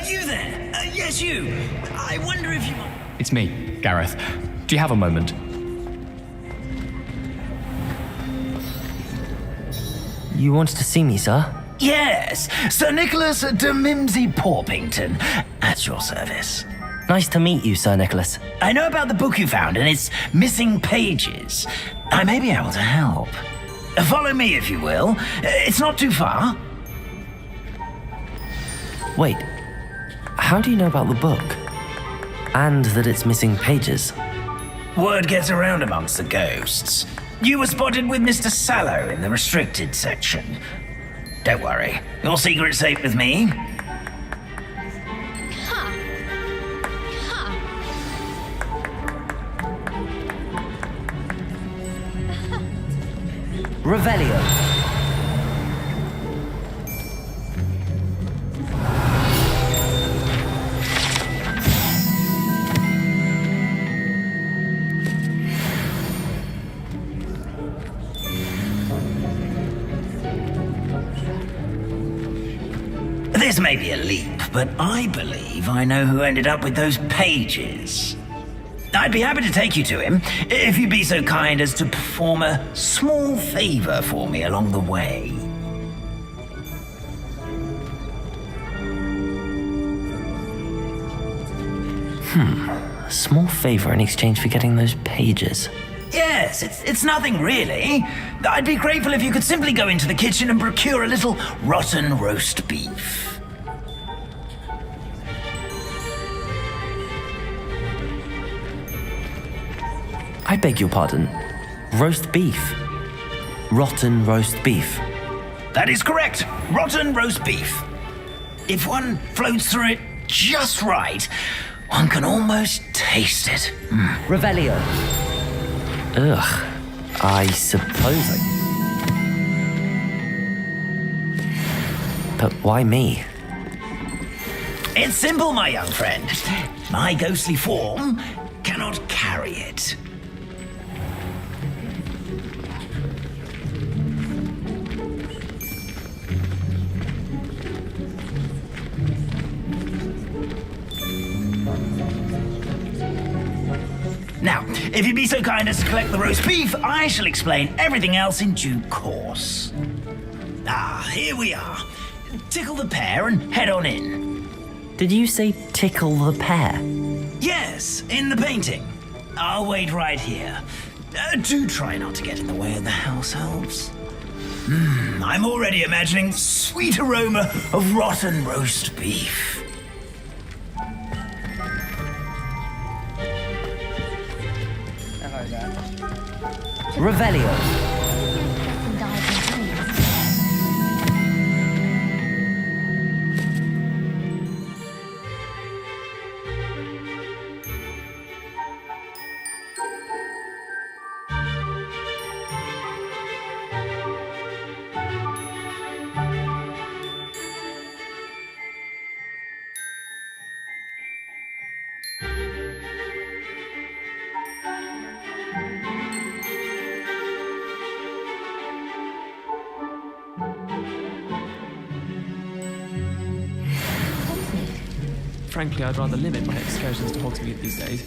You there? Yes, you. I wonder if you... It's me, Gareth. Do you have a moment? You wanted to see me, sir? Yes, Sir Nicholas de Mimsy Porpington, at your service. Nice to meet you, Sir Nicholas. I know about the book you found and its missing pages. I may be able to help. Follow me, if you will. It's not too far. Wait, how do you know about the book? And that it's missing pages? Word gets around amongst the ghosts. You were spotted with Mr. Sallow in the restricted section. Don't worry, your secret's safe with me. Revelio. This may be a leap, but I believe I know who ended up with those pages. I'd be happy to take you to him, if you'd be so kind as to perform a small favor for me along the way. A small favor in exchange for getting those pages. Yes, it's nothing really. I'd be grateful if you could simply go into the kitchen and procure a little rotten roast beef. I beg your pardon. Roast beef. Rotten roast beef. That is correct. Rotten roast beef. If one floats through it just right, one can almost taste it. Revelio. Ugh. I suppose But why me? It's simple, my young friend. My ghostly form cannot carry it. Now, if you'd be so kind as to collect the roast beef, I shall explain everything else in due course. Here we are. Tickle the pear and head on in. Did you say tickle the pear? Yes, in the painting. I'll wait right here. Do try not to get in the way of the house elves. I'm already imagining sweet aroma of rotten roast beef. Revelio. Frankly, I'd rather limit my excursions to Hogsmeade these days.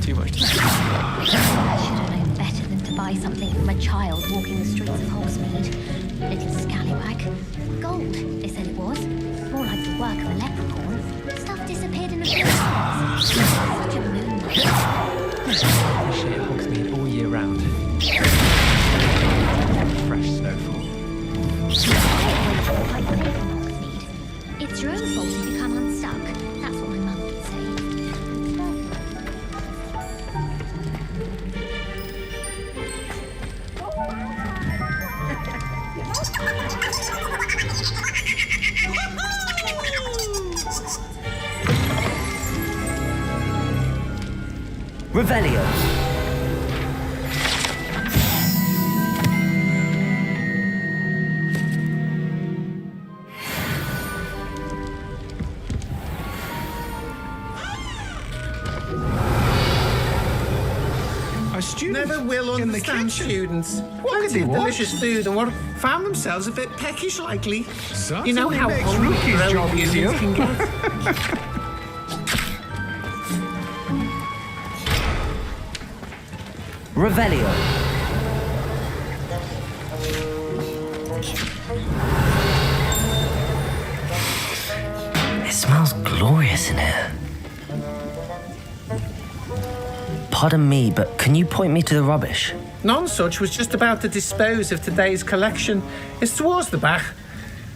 Too much to I should have known better than to buy something from a child walking the streets of Hogsmeade. Little scallywag. Gold, they said it was. More like the work of a leprechaun. Stuff disappeared in the forest. Such a moonlight. appreciate Hogsmeade all year round. Fresh snowfall. It's your own fault if you come unstuck. That's what my mum would say. Revelio. A student Never will in the understand kitchen. students. What Plenty did of they delicious food and found themselves a bit peckish lately. Certainly You know how makes hungry Rookie's grown job humans easier. can get. Revelio. It smells glorious in here. Pardon me, but can you point me to the rubbish? Nonsuch was just about to dispose of today's collection. It's towards the back.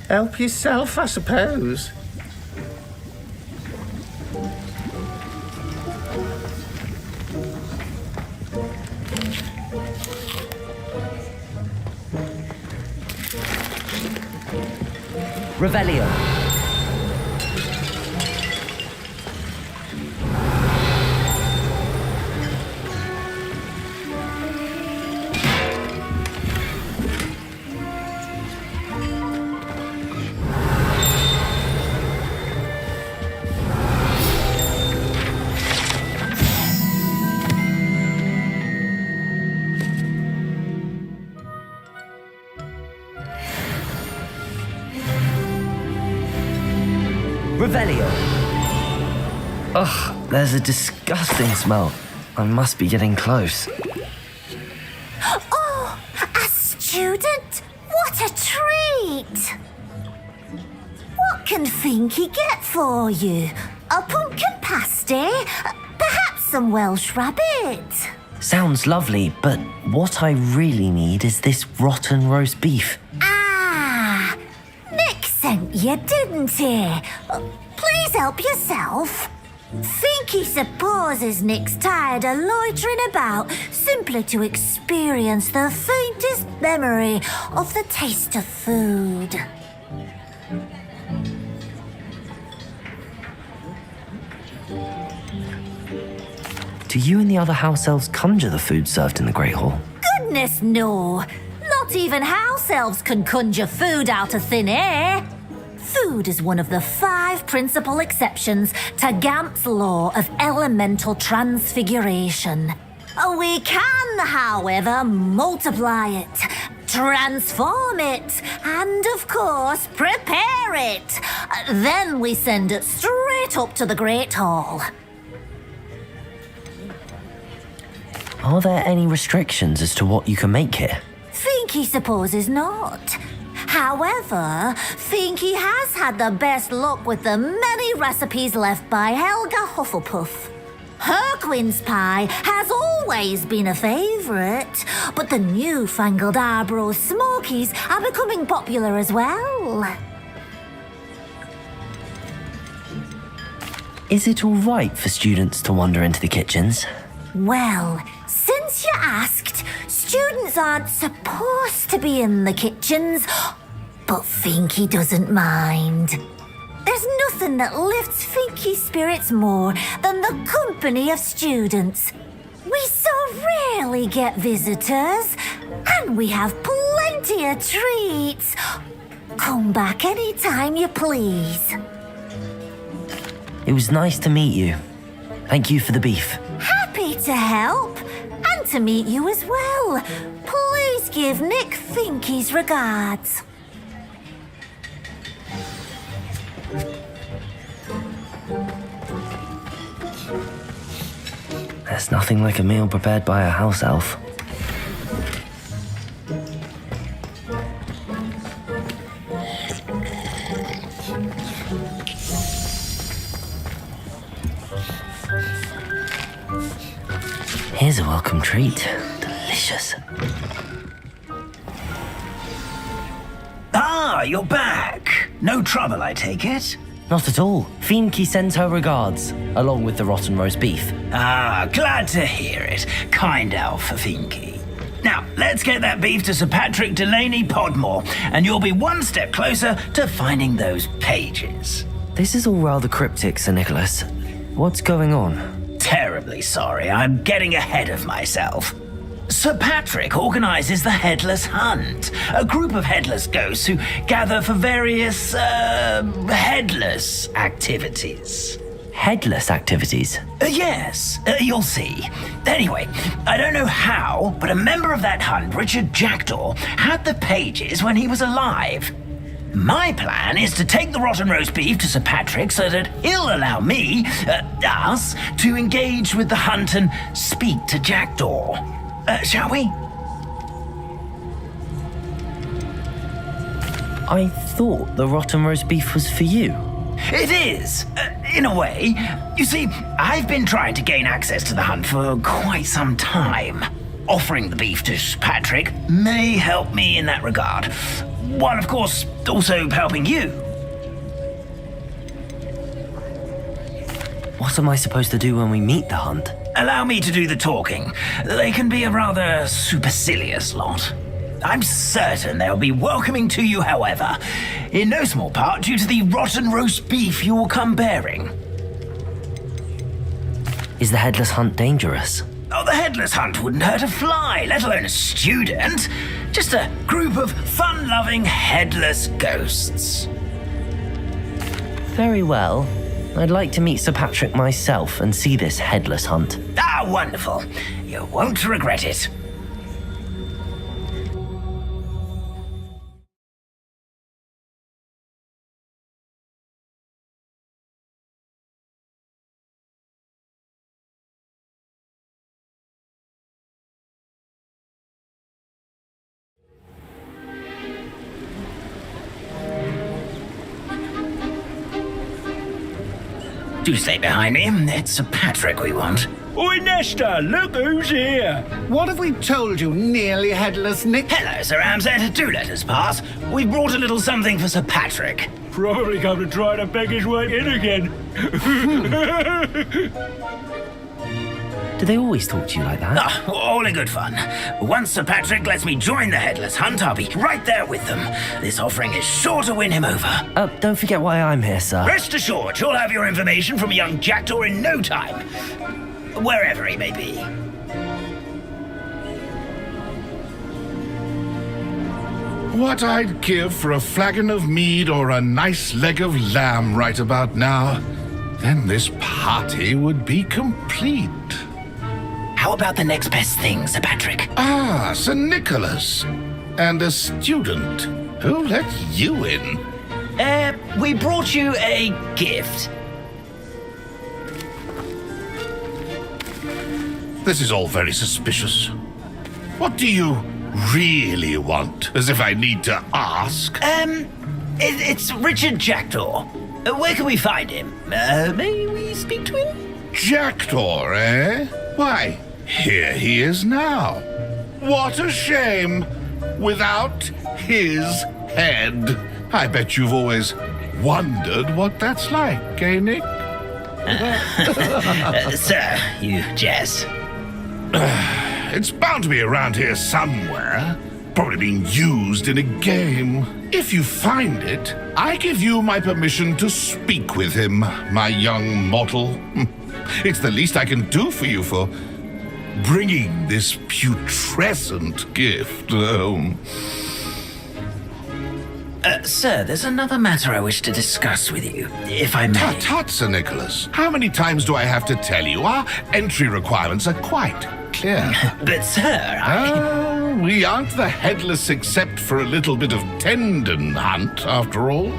Help yourself, I suppose. Revelio. Revelio. Ugh, there's a disgusting smell. I must be getting close. Oh, a student? What a treat! What can Finky get for you? A pumpkin pasty? Perhaps some Welsh rabbit? Sounds lovely, but what I really need is this rotten roast beef. Ah, Nick sent you, didn't he? Please help yourself. Finky supposes Nick's tired of loitering about simply to experience the faintest memory of the taste of food. Do you and the other house elves conjure the food served in the Great Hall? Goodness, no. Not even house elves can conjure food out of thin air. Food is one of the 5 principal exceptions to Gamp's law of elemental transfiguration. We can, however, multiply it, transform it, and of course, prepare it. Then we send it straight up to the Great Hall. Are there any restrictions as to what you can make here? Finky supposes not. However, Finky has had the best luck with the many recipes left by Helga Hufflepuff. Her quince pie has always been a favourite, but the newfangled Arbroath Smokies are becoming popular as well. Is it all right for students to wander into the kitchens? Well, since you asked, students aren't supposed to be in the kitchens, but Finky doesn't mind. There's nothing that lifts Finky's spirits more than the company of students. We so rarely get visitors, and we have plenty of treats. Come back any time you please. It was nice to meet you. Thank you for the beef. Happy to help, and to meet you as well. Please give Nick Finky's regards. There's nothing like a meal prepared by a house elf. Here's a welcome treat. Delicious. Ah, you're back. No trouble, I take it? Not at all. Finky sends her regards, along with the rotten roast beef. Ah, glad to hear it. Kind elf for Finky. Now, let's get that beef to Sir Patrick Delaney Podmore, and you'll be one step closer to finding those pages. This is all rather cryptic, Sir Nicholas. What's going on? terribly sorry. I'm getting ahead of myself. Sir Patrick organises the Headless Hunt, a group of headless ghosts who gather for various, headless activities. Headless activities? Yes, you'll see. Anyway, I don't know how, but a member of that hunt, Richard Jackdaw, had the pages when he was alive. My plan is to take the rotten roast beef to Sir Patrick so that he'll allow me, us, to engage with the hunt and speak to Jackdaw. Shall we? I thought the rotten roast beef was for you. It is, in a way. You see, I've been trying to gain access to the hunt for quite some time. Offering the beef to Patrick may help me in that regard, while of course also helping you. What am I supposed to do when we meet the hunt? Allow me to do the talking. They can be a rather supercilious lot. I'm certain they'll be welcoming to you, however, in no small part due to the rotten roast beef you will come bearing. Is the Headless Hunt dangerous? Oh, the Headless Hunt wouldn't hurt a fly, let alone a student. Just a group of fun-loving headless ghosts. Very well. I'd like to meet Sir Patrick myself and see this Headless Hunt. Ah, wonderful. You won't regret it. Do stay behind me. It's Sir Patrick we want. Oi, Nesta, look who's here. What have we told you, nearly headless Nick? Hello, Sir Ramsed. Do let us pass. We've brought a little something for Sir Patrick. Probably come to try to beg his way in again. Do they always talk to you like that? Ah, all in good fun. Once Sir Patrick lets me join the Headless Hunt, I'll be right there with them. This offering is sure to win him over. Don't forget why I'm here, sir. Rest assured, you'll have your information from a young Jackdaw in no time. Wherever he may be. What I'd give for a flagon of mead or a nice leg of lamb right about now. Then this party would be complete. How about the next best thing, Sir Patrick? Ah, Sir Nicholas. And a student. Who let you in? We brought you a gift. This is all very suspicious. What do you really want? As if I need to ask. It's Richard Jackdaw. Where can we find him? May we speak to him? Jackdaw, eh? Why, here he is now. What a shame. Without his head. I bet you've always wondered what that's like, eh, Nick? Sir, you jest. It's bound to be around here somewhere. Probably being used in a game. If you find it, I give you my permission to speak with him, my young mortal. It's the least I can do for you for bringing this putrescent gift home. Sir, there's another matter I wish to discuss with you, if I may. Tut, Sir Nicholas. How many times do I have to tell you? Our entry requirements are quite clear. But, sir, we aren't the headless except for a little bit of tendon hunt, after all.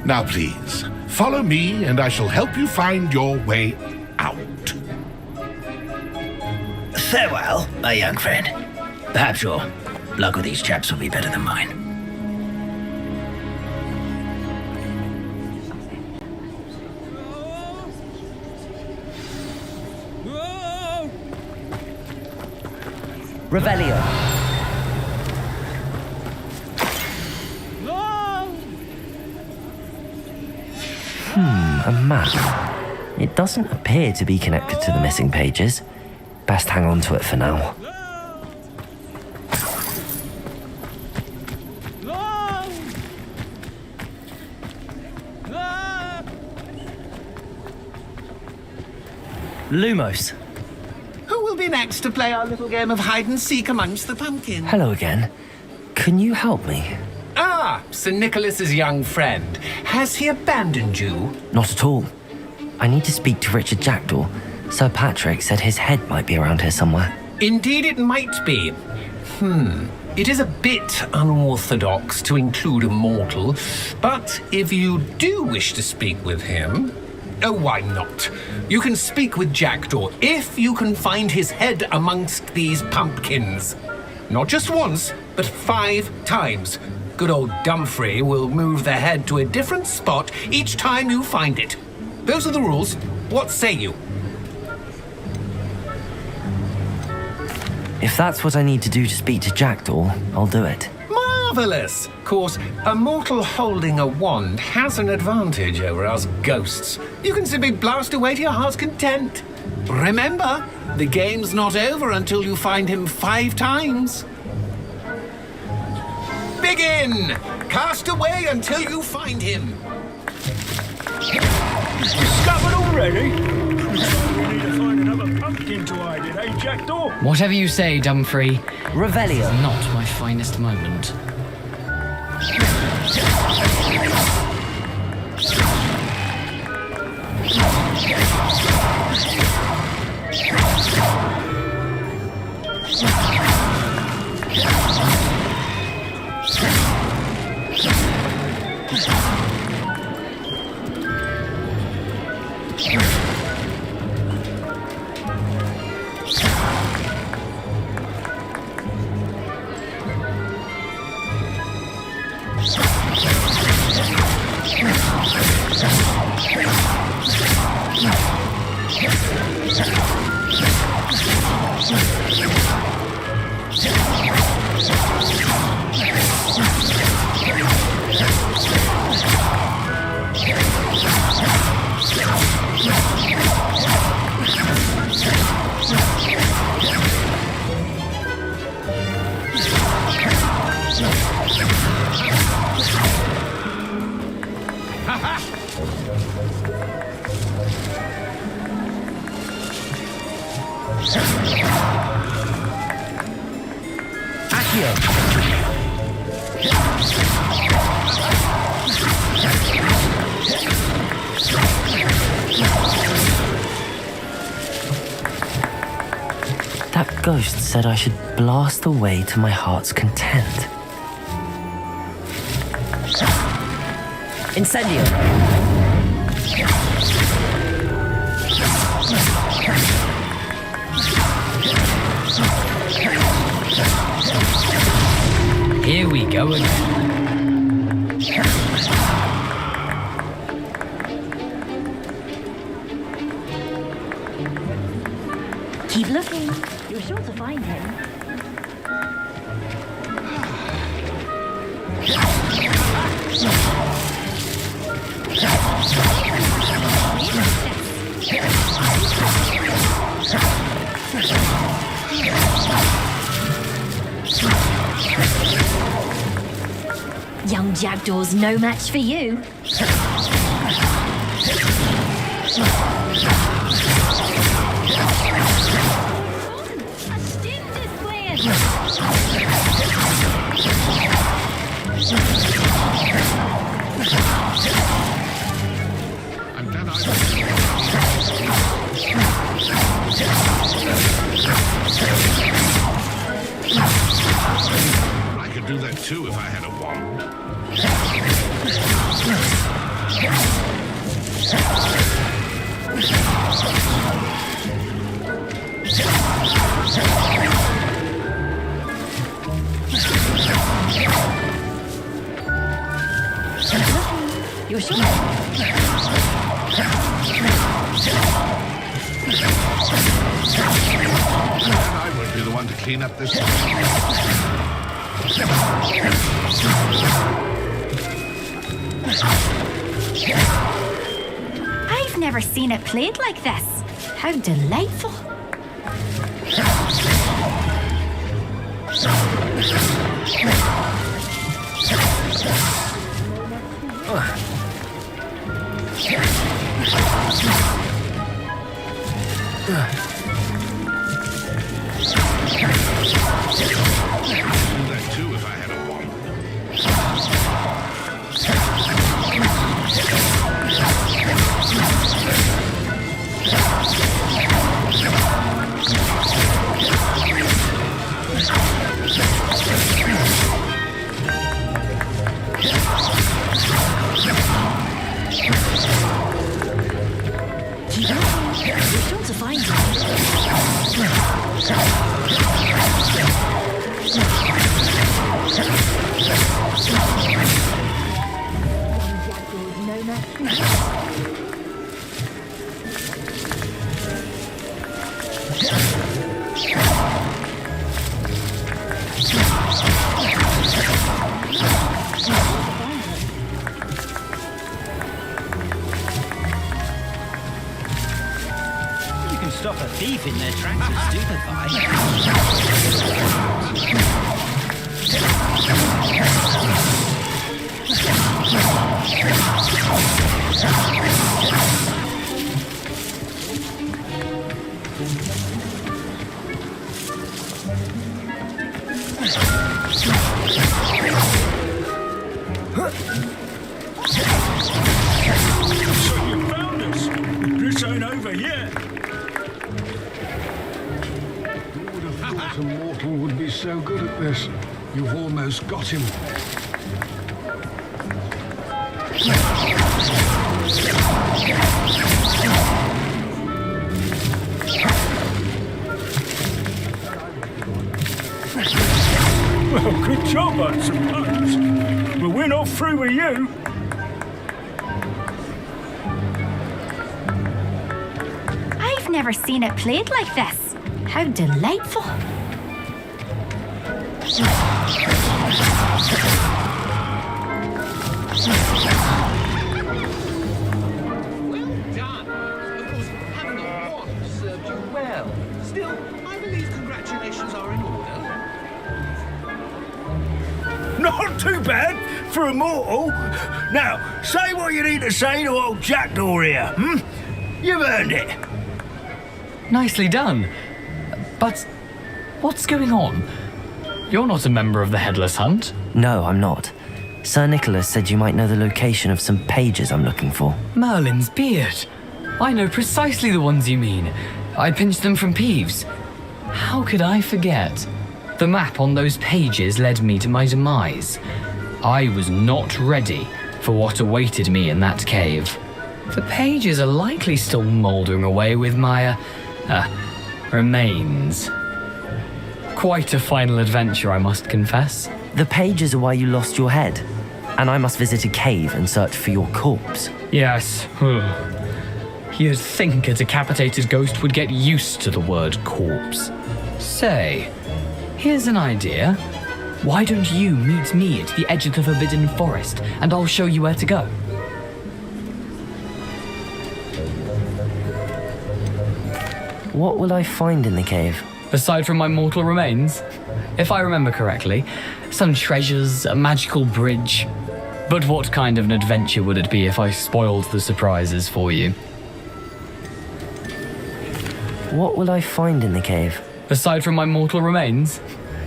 Now, please, follow me and I shall help you find your way out. Farewell, my young friend. Perhaps your luck with these chaps will be better than mine. Revelio. A map. It doesn't appear to be connected to the missing pages. Best hang on to it for now. Lumos. Who will be next to play our little game of hide and seek amongst the pumpkins? Hello again. Can you help me? Ah, Sir Nicholas's young friend. Has he abandoned you? Not at all. I need to speak to Richard Jackdaw. Sir Patrick said his head might be around here somewhere. Indeed it might be. It is a bit unorthodox to include a mortal, but if you do wish to speak with him, oh, why not? You can speak with Jackdaw if you can find his head amongst these pumpkins. Not just once, but 5 times. Good old Dumfrey will move the head to a different spot each time you find it. Those are the rules. What say you? If that's what I need to do to speak to Jackdaw, I'll do it. Marvellous! Of course, a mortal holding a wand has an advantage over us ghosts. You can simply blast away to your heart's content. Remember, the game's not over until you find him 5 times. Begin! Cast away until you find him. Discovered already? We need to find another pumpkin to hide in, eh, Jackdaw? Whatever you say, Dumfrey. Revelio. Not my finest moment. That ghost said I should blast away to my heart's content. Incendio! Here we go again. Keep looking. You're sure to find him. Young Jackdaw's no match for you. I could do that too if I had a wand. You're sure? I won't be the one to clean up this. I've never seen it played like this. How delightful. that too if I had a wand. We're sure to find You can stop a thief in their tracks and So you found us. This ain't over yet. Who would have thought a mortal would be so good at this? You've almost got him. Well, good job, I suppose. But we're not through with you. I've never seen it played like this. How delightful. Well done. Of course, having a wand served you well. Still, I believe congratulations are in order. Not too bad for a mortal. Now, say what you need to say to old Jackdaw here, You've earned it. Nicely done. But what's going on? You're not a member of the Headless Hunt. No, I'm not. Sir Nicholas said you might know the location of some pages I'm looking for. Merlin's beard. I know precisely the ones you mean. I pinched them from Peeves. How could I forget? The map on those pages led me to my demise. I was not ready for what awaited me in that cave. The pages are likely still mouldering away with my, remains. Quite a final adventure, I must confess. The pages are why you lost your head, and I must visit a cave and search for your corpse. Yes. You'd think a decapitated ghost would get used to the word corpse. Say, here's an idea. Why don't you meet me at the edge of the Forbidden Forest, and I'll show you where to go? What will I find in the cave? Aside from my mortal remains, if I remember correctly, some treasures, a magical bridge. But what kind of an adventure would it be if I spoiled the surprises for you? What will I find in the cave? Aside from my mortal remains,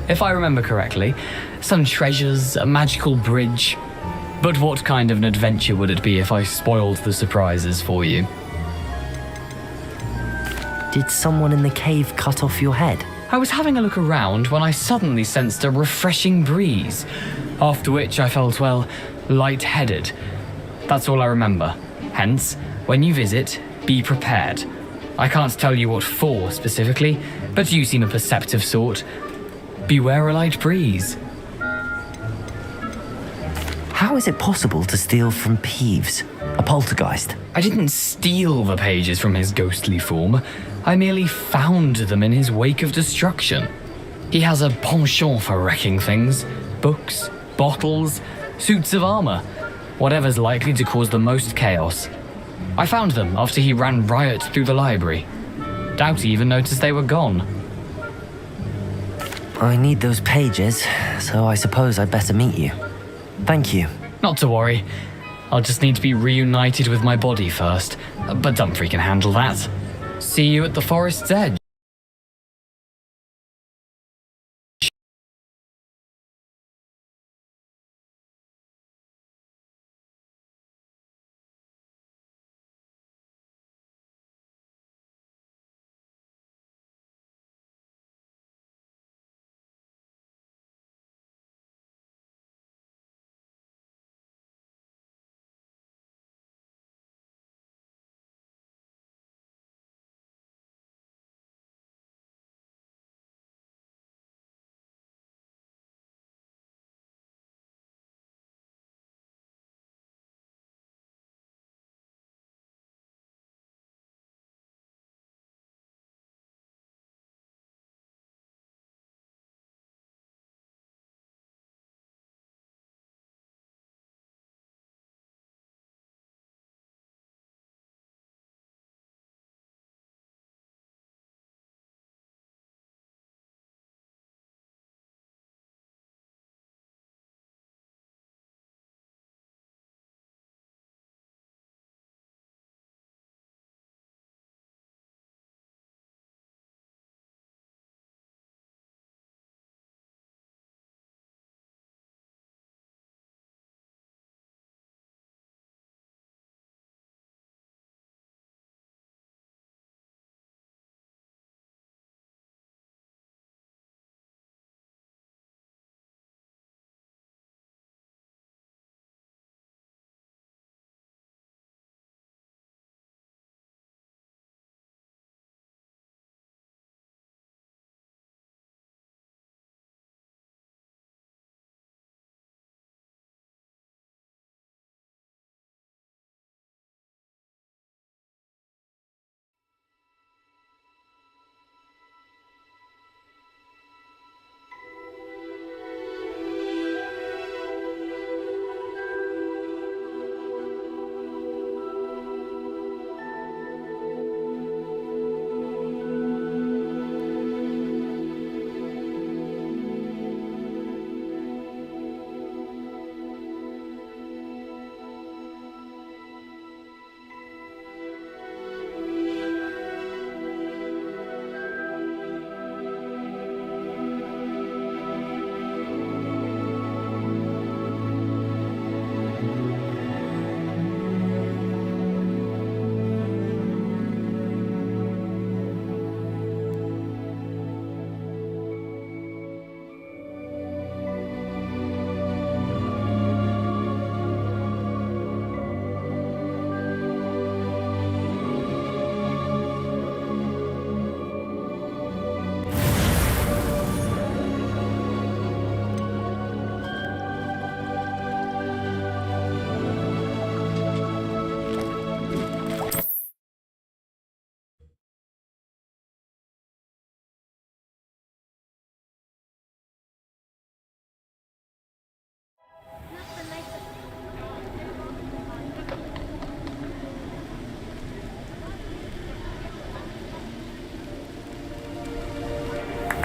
if I remember correctly, some treasures, a magical bridge. But what kind of an adventure would it be if I spoiled the surprises for you? Did someone in the cave cut off your head? I was having a look around when I suddenly sensed a refreshing breeze, after which I felt, well, lightheaded. That's all I remember. Hence, when you visit, be prepared. I can't tell you what for specifically, but you seem a perceptive sort. Beware a light breeze. How is it possible to steal from Peeves, a poltergeist? I didn't steal the pages from his ghostly form. I merely found them in his wake of destruction. He has a penchant for wrecking things. Books, bottles, suits of armor. Whatever's likely to cause the most chaos. I found them after he ran riot through the library. Doubt he even noticed they were gone. I need those pages, so I suppose I'd better meet you. Thank you. Not to worry. I'll just need to be reunited with my body first, but Dumfries can handle that. See you at the forest's edge.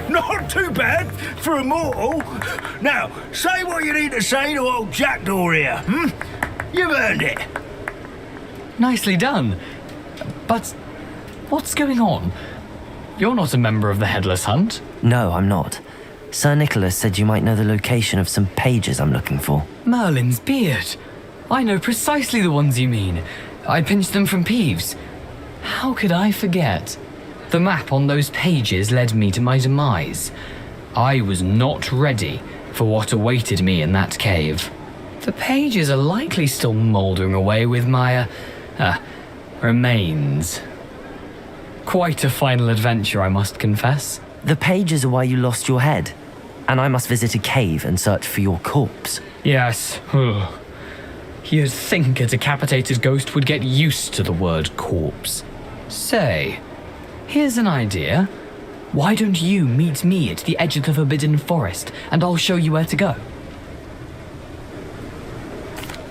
Not too bad for a mortal. Now, say what you need to say to old Jackdaw here, You've earned it. Nicely done. But what's going on? You're not a member of the Headless Hunt. No, I'm not. Sir Nicholas said you might know the location of some pages I'm looking for. Merlin's beard. I know precisely the ones you mean. I pinched them from Peeves. How could I forget? The map on those pages led me to my demise. I was not ready for what awaited me in that cave. The pages are likely still mouldering away with my, remains. Quite a final adventure, I must confess. The pages are why you lost your head, and I must visit a cave and search for your corpse. Yes. You'd think a decapitated ghost would get used to the word corpse. Say, here's an idea. Why don't you meet me at the edge of the Forbidden Forest, and I'll show you where to go?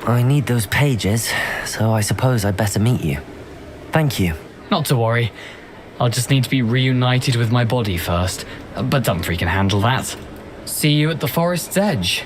I need those pages, so I suppose I'd better meet you. Thank you. Not to worry. I'll just need to be reunited with my body first, but Dumfries can handle that. See you at the forest's edge.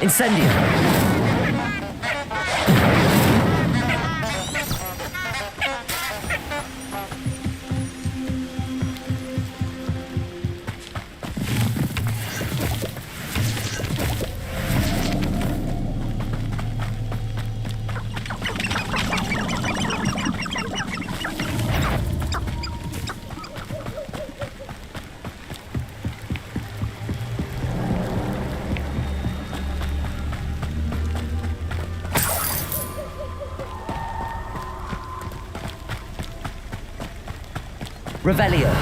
Incendio! Revelio.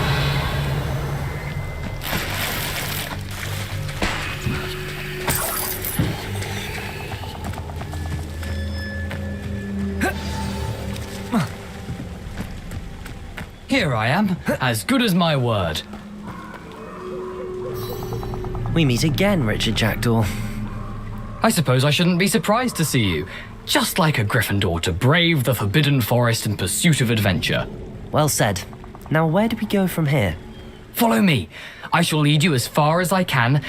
Here I am, as good as my word. We meet again, Richard Jackdaw. I suppose I shouldn't be surprised to see you. Just like a Gryffindor to brave the Forbidden Forest in pursuit of adventure. Well said. Now where do we go from here? Follow me. I shall lead you as far as I can,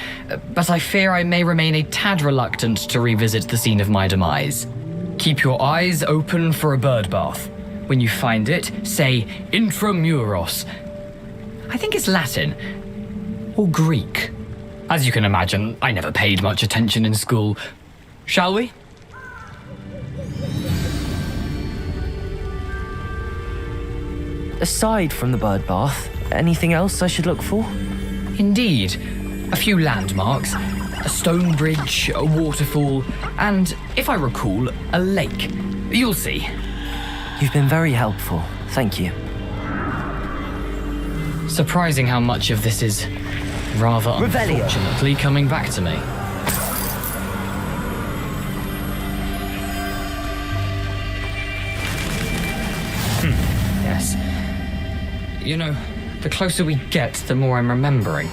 but I fear I may remain a tad reluctant to revisit the scene of my demise. Keep your eyes open for a bird bath. When you find it, say intramuros. I think it's Latin. Or Greek. As you can imagine, I never paid much attention in school. Shall we? Aside from the bird bath, anything else I should look for? Indeed. A few landmarks, a stone bridge, a waterfall, and, if I recall, a lake. You'll see. You've been very helpful. Thank you. Surprising how much of this is rather Revelio. Unfortunately coming back to me. Yes. You know, the closer we get, the more I'm remembering.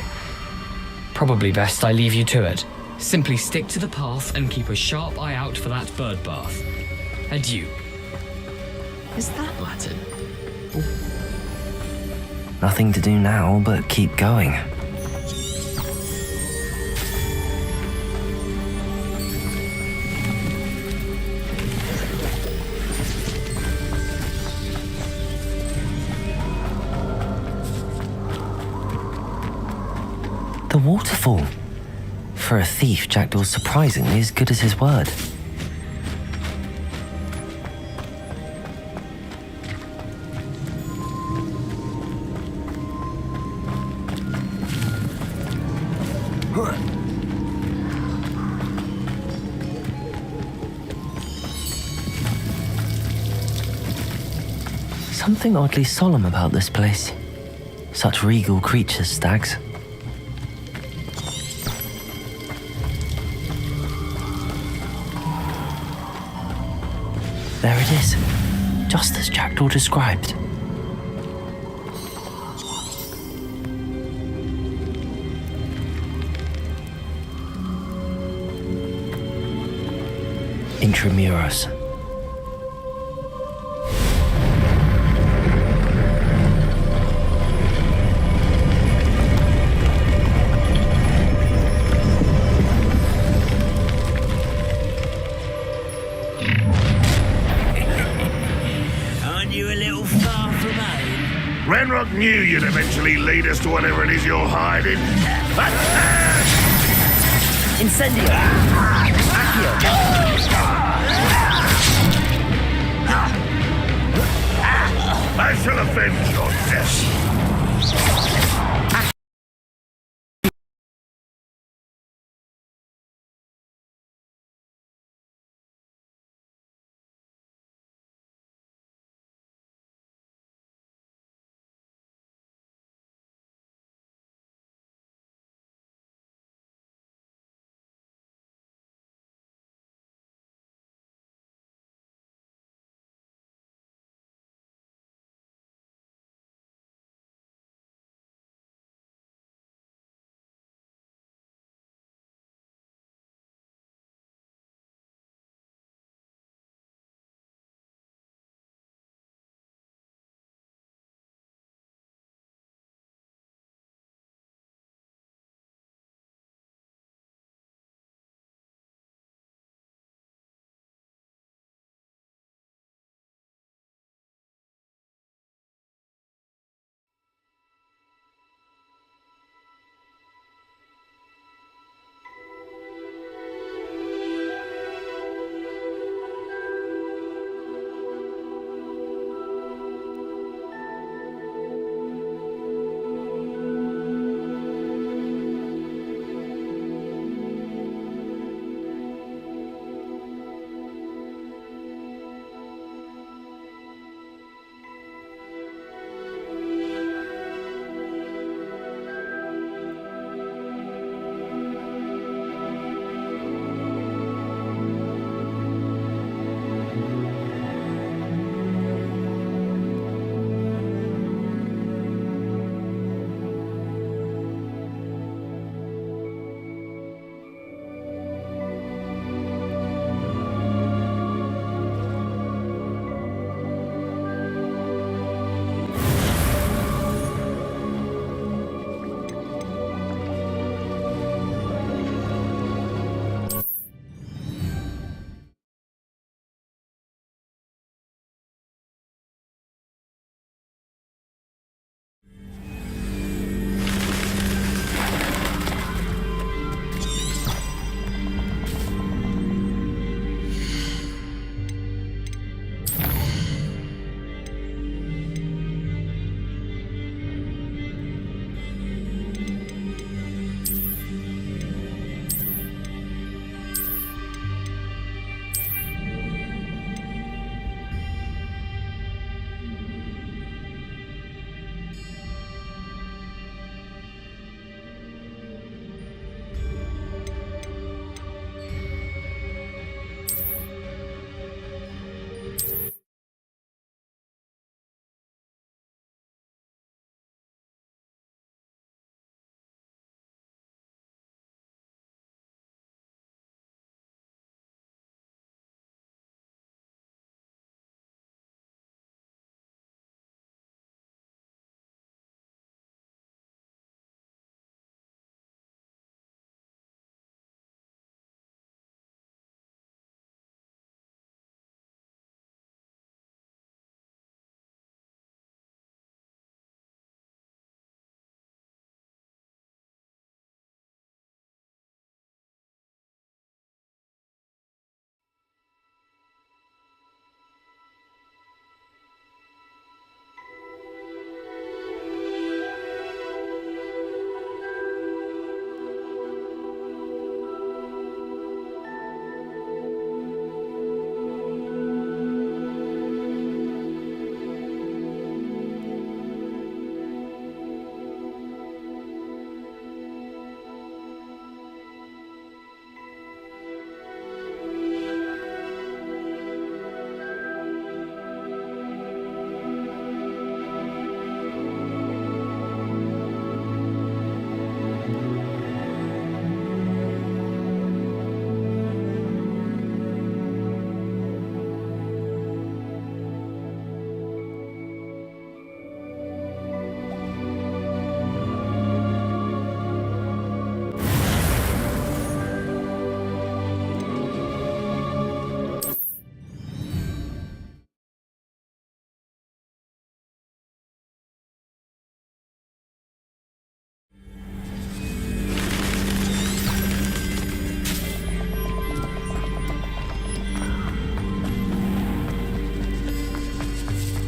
Probably best I leave you to it. Simply stick to the path and keep a sharp eye out for that bird bath. Adieu. Is that Latin? Nothing to do now but keep going. The waterfall. For a thief, Jackdaw's surprisingly as good as his word. Something oddly solemn about this place. Such regal creatures, stags. There it is, just as Jackdaw described. Intramuros. Renrock knew you'd eventually lead us to whatever it is you're hiding. Incendio! I shall avenge your death.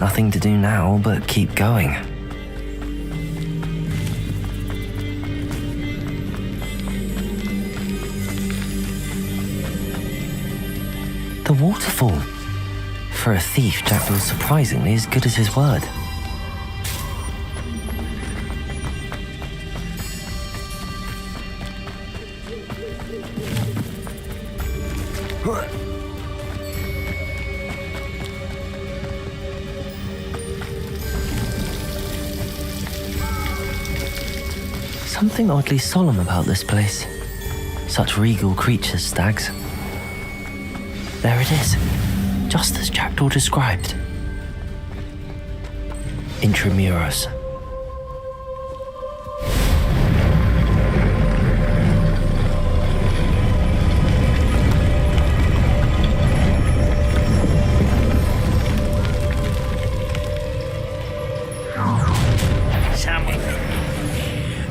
Nothing to do now but keep going. The waterfall. For a thief, Jackdaw's surprisingly as good as his word. Something oddly solemn about this place. Such regal creatures, stags. There it is, just as Jackdaw described. Intramuros.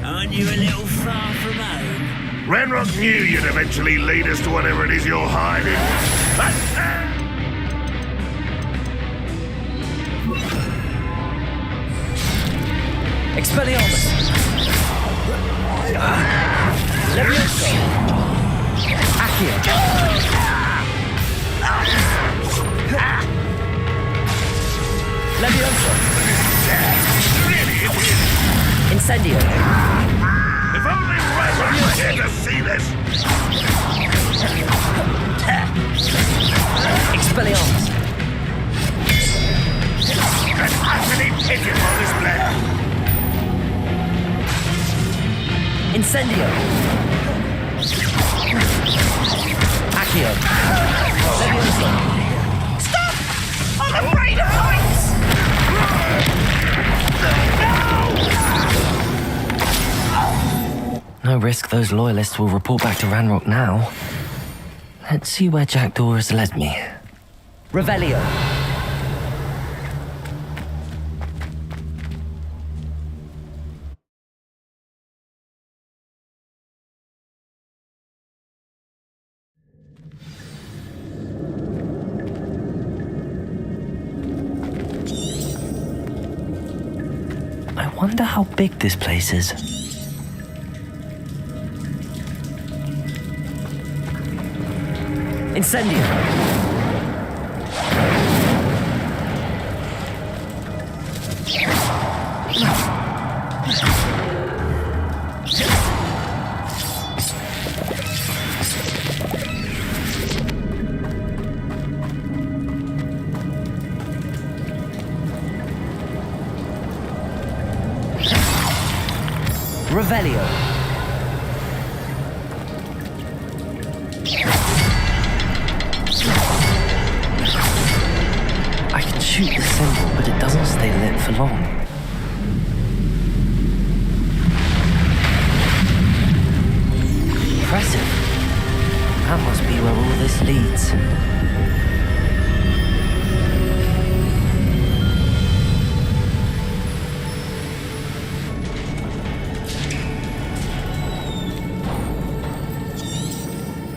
Aren't you a little far from home? Ranrock knew you'd eventually lead us to whatever it is you're hiding. Expelliarmus! Levioso! Accio! Levioso! Incendio! If only Ranrock was here to see this! Expelliarmus! An utterly pitiful display! Incendio! Accio! Levioso! Stop! I'm afraid of heights! No risk those loyalists will report back to Ranrock now. Let's see where Jackdaw has led me. Revelio! I wonder how big this place is. Incendio! Revelio! I can shoot the symbol, but it doesn't stay lit for long. Impressive. That must be where all this leads.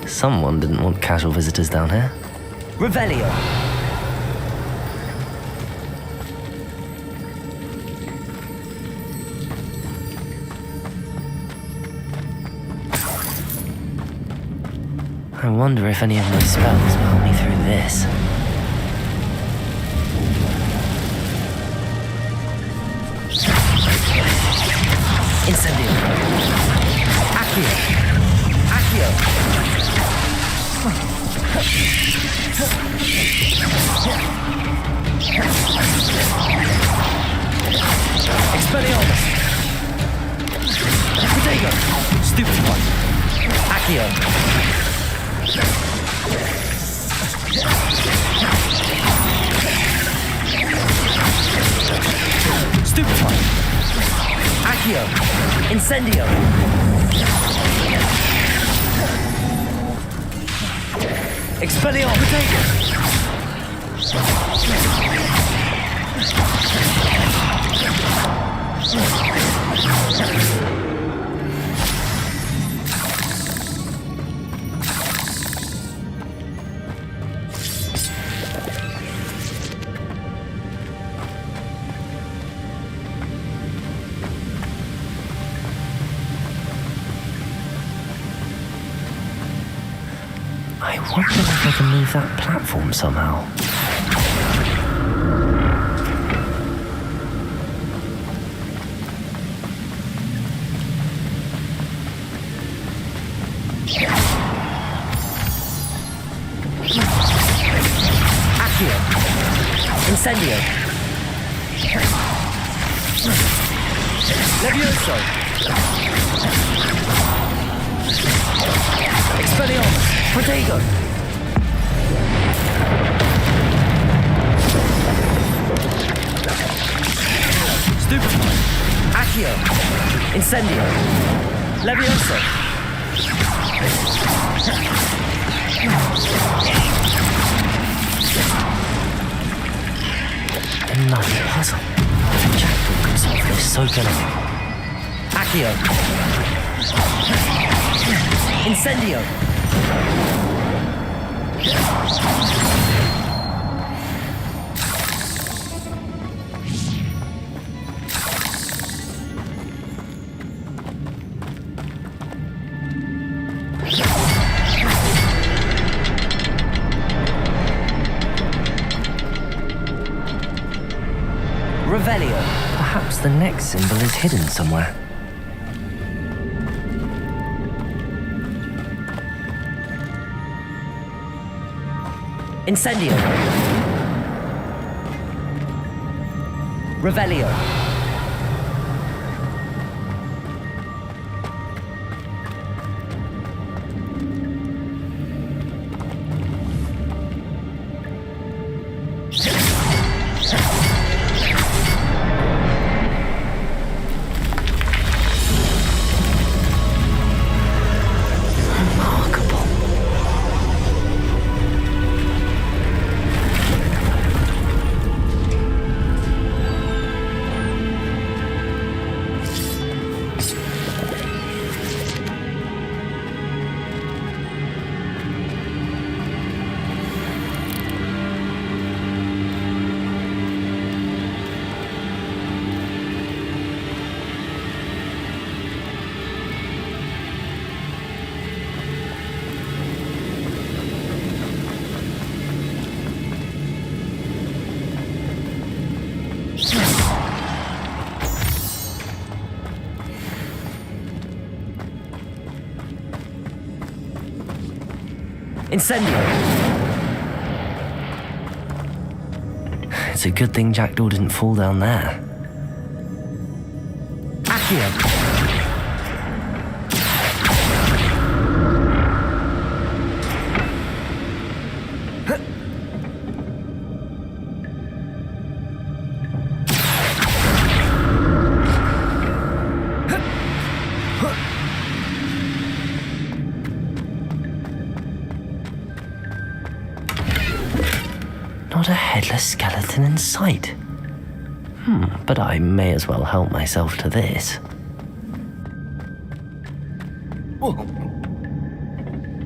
Someone didn't want casual visitors down here. Revelio! I wonder if any of my spells will help me through this. Incendio! Accio! Accio! Expelliarmus! Protego! Stupid one! Accio! Stupid one! Accio! Incendio! Expelliarmus! Protego! wonder if I can move that platform somehow. Accio. Incendio. Levioso. Expelliarmus. Protego. Stupefy. Accio. Incendio. Levioso. Another puzzle. Jackdaw can solve this, so can I. Accio. Incendio. Revelio. Perhaps the next symbol is hidden somewhere. Incendio. Revelio. Incendio. It's a good thing Jackdaw didn't fall down there. Accio. Not a headless skeleton in sight. But I may as well help myself to this.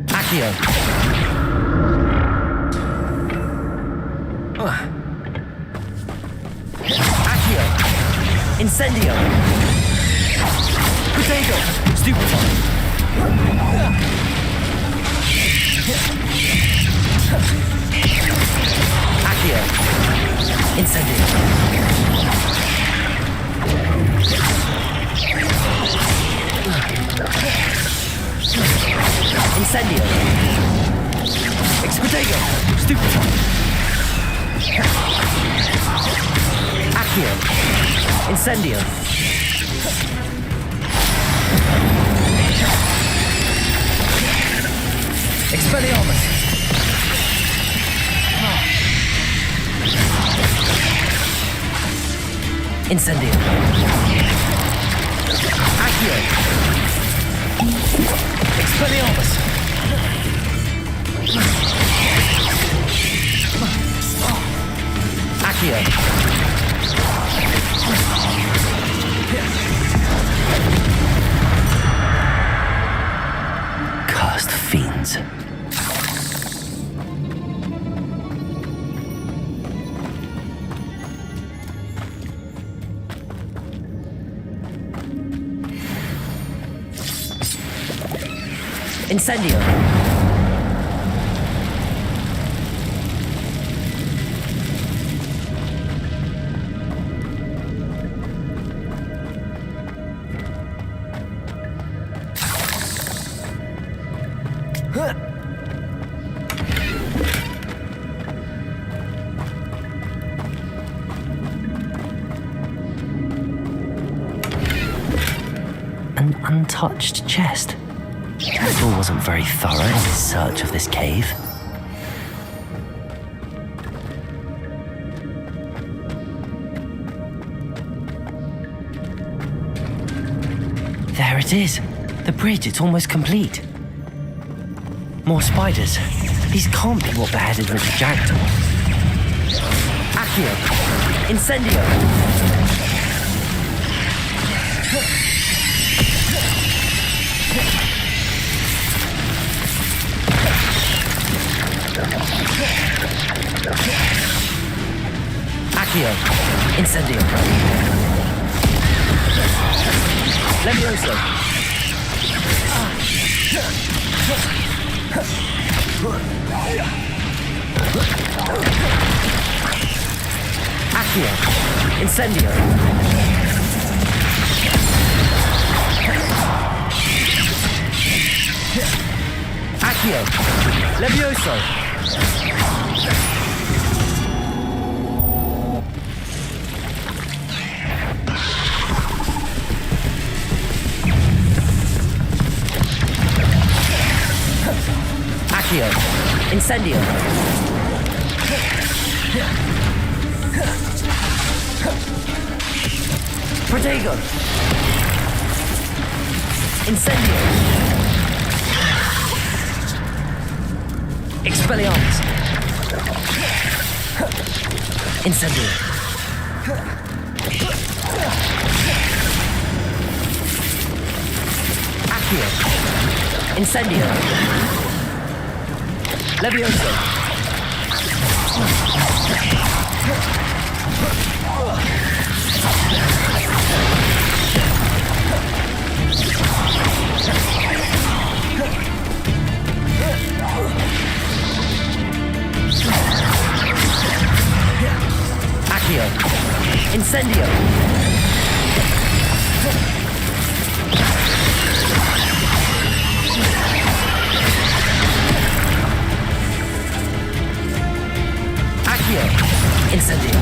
Accio. Accio. Incendio. Protego. Stupefy. Accio. Incendio. Incendio. Expedego. Stupefy. Accio. Incendio. Expelliarmus. Incendio. Accio. Expelliarmus. Accio. Cursed fiends. Incendio. untouched chest. Jackdaw wasn't very thorough in his search of this cave. There it is. The bridge, it's almost complete. More spiders. These can't be what beheaded Richard Jackdaw. Accio! Incendio! Accio! Incendio! Levioso! Accio! Incendio! Accio! Levioso! Accio! Incendio! Protego! Incendio! Expelliarmus! Incendio! Accio! Incendio! Levioso! Accio! Incendio! Accio! Incendio!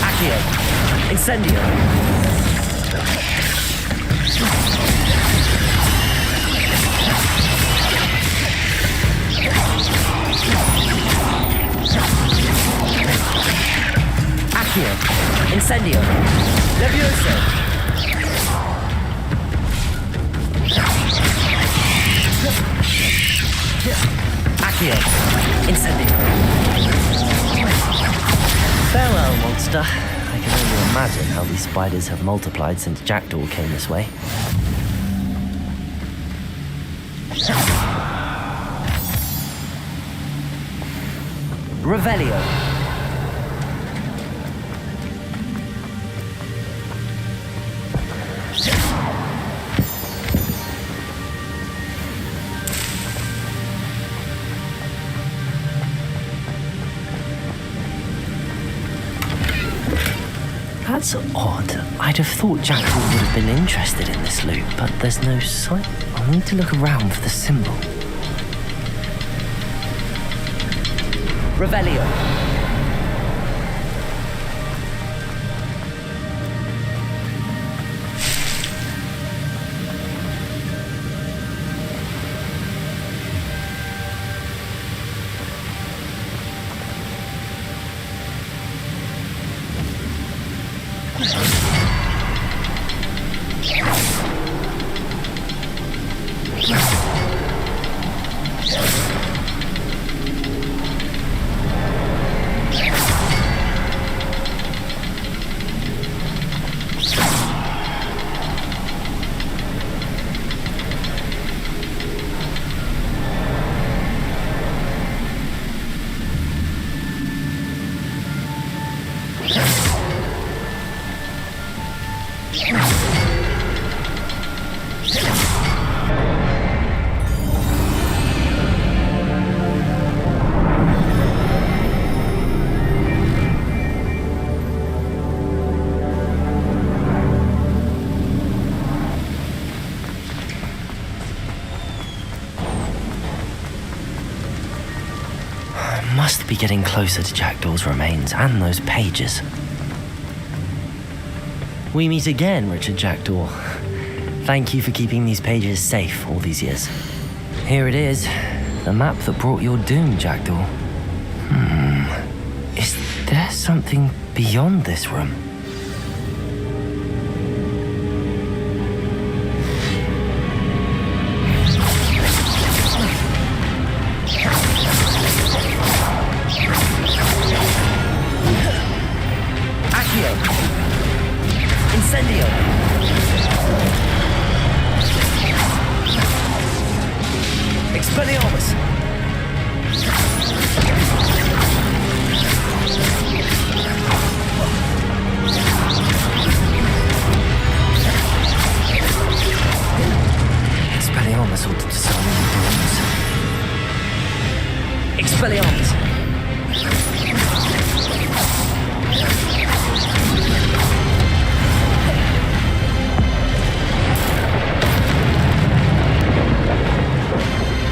Accio! Incendio! Accio! Incendio! Levioso! Accio! Incendio! Farewell, monster. I can only imagine how these spiders have multiplied since Jackdaw came this way. Revelio. That's odd. I'd have thought Jackdaw would have been interested in this loot, but there's no sign. I'll need to look around for the symbol. Revelio. must be getting closer to Jackdaw's remains and those pages. We meet again, Richard Jackdaw. Thank you for keeping these pages safe all these years. Here it is, the map that brought your doom, Jackdaw. Is there something beyond this room? Accio! Incendio! Expelliarmus! Expelliarmus ought to disarm the brooms. Expelliarmus!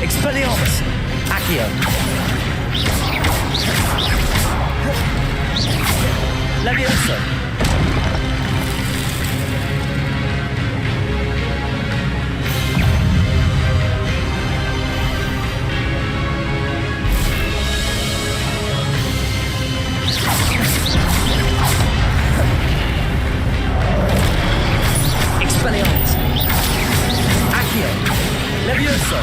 Expelliarmus! Accio! Levioso! Expelliarmus! Accio! Levioso!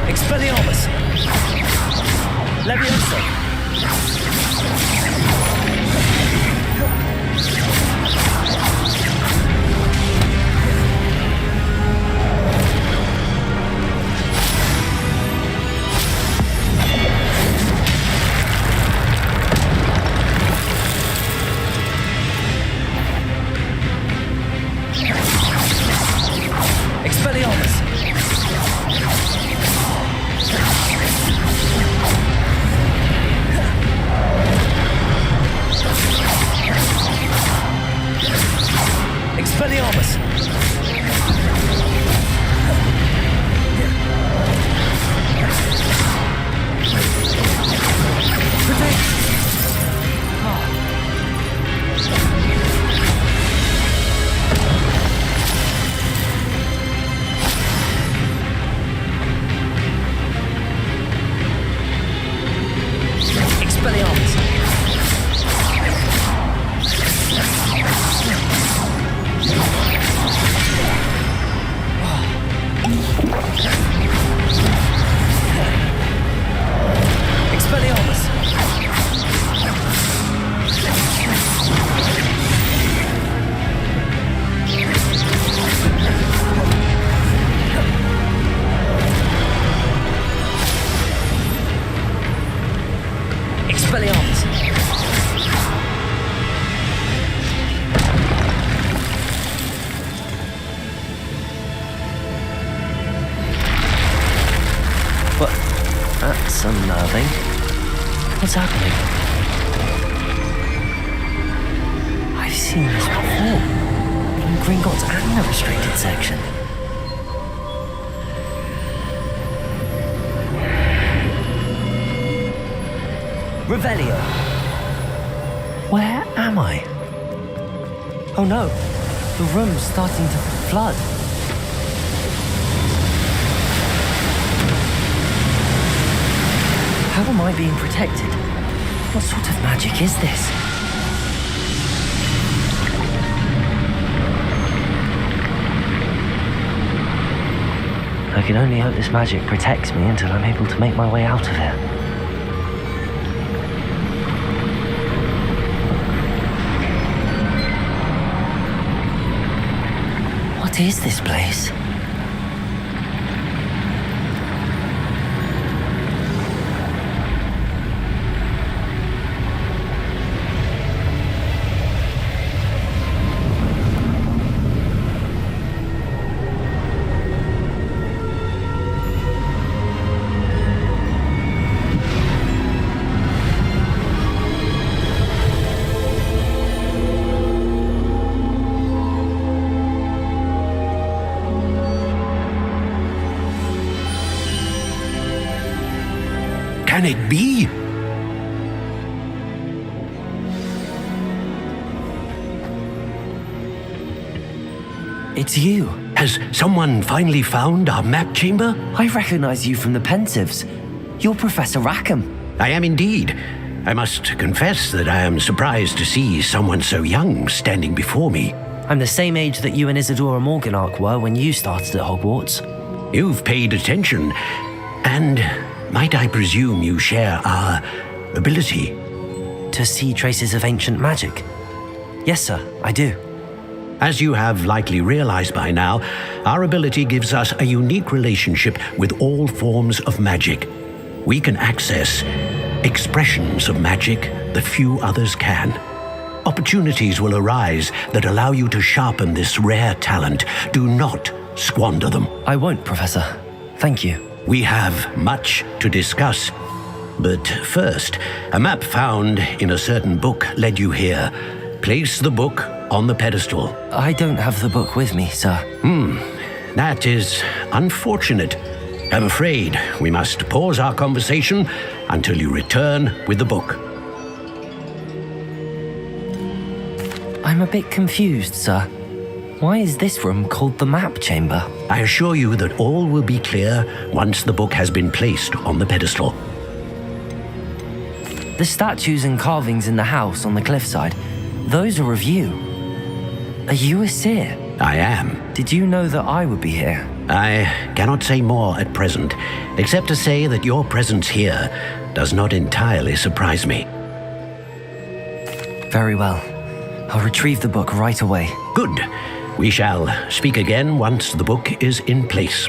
Expelliarmus! Levioso! Expelliarmus! Expelliarmus! Protect! Expelliarmus! Expelliarmus! Expelliarmus! What? That's unnerving. What's happening? I've seen this before. In Gringotts and the restricted section. Revelio. Where am I? Oh no, the room's starting to flood. How am I being protected? What sort of magic is this? I can only hope this magic protects me until I'm able to make my way out of here. What is this place? can it be? It's you. Has someone finally found our map chamber? I recognize you from the Pensives. You're Professor Rackham. I am indeed. I must confess that I am surprised to see someone so young standing before me. I'm the same age that you and Isadora Morganach were when you started at Hogwarts. You've paid attention, and might I presume you share our ability? To see traces of ancient magic? Yes, sir, I do. As you have likely realized by now, our ability gives us a unique relationship with all forms of magic. We can access expressions of magic that few others can. Opportunities will arise that allow you to sharpen this rare talent. Do not squander them. I won't, Professor. Thank you. We have much to discuss. But first, a map found in a certain book led you here. Place the book on the pedestal. I don't have the book with me, sir. That is unfortunate. I'm afraid we must pause our conversation until you return with the book. I'm a bit confused, sir. Why is this room called the map chamber? I assure you that all will be clear once the book has been placed on the pedestal. The statues and carvings in the house on the cliffside, those are of you. Are you a seer? I am. Did you know that I would be here? I cannot say more at present, except to say that your presence here does not entirely surprise me. Very well. I'll retrieve the book right away. Good. We shall speak again once the book is in place.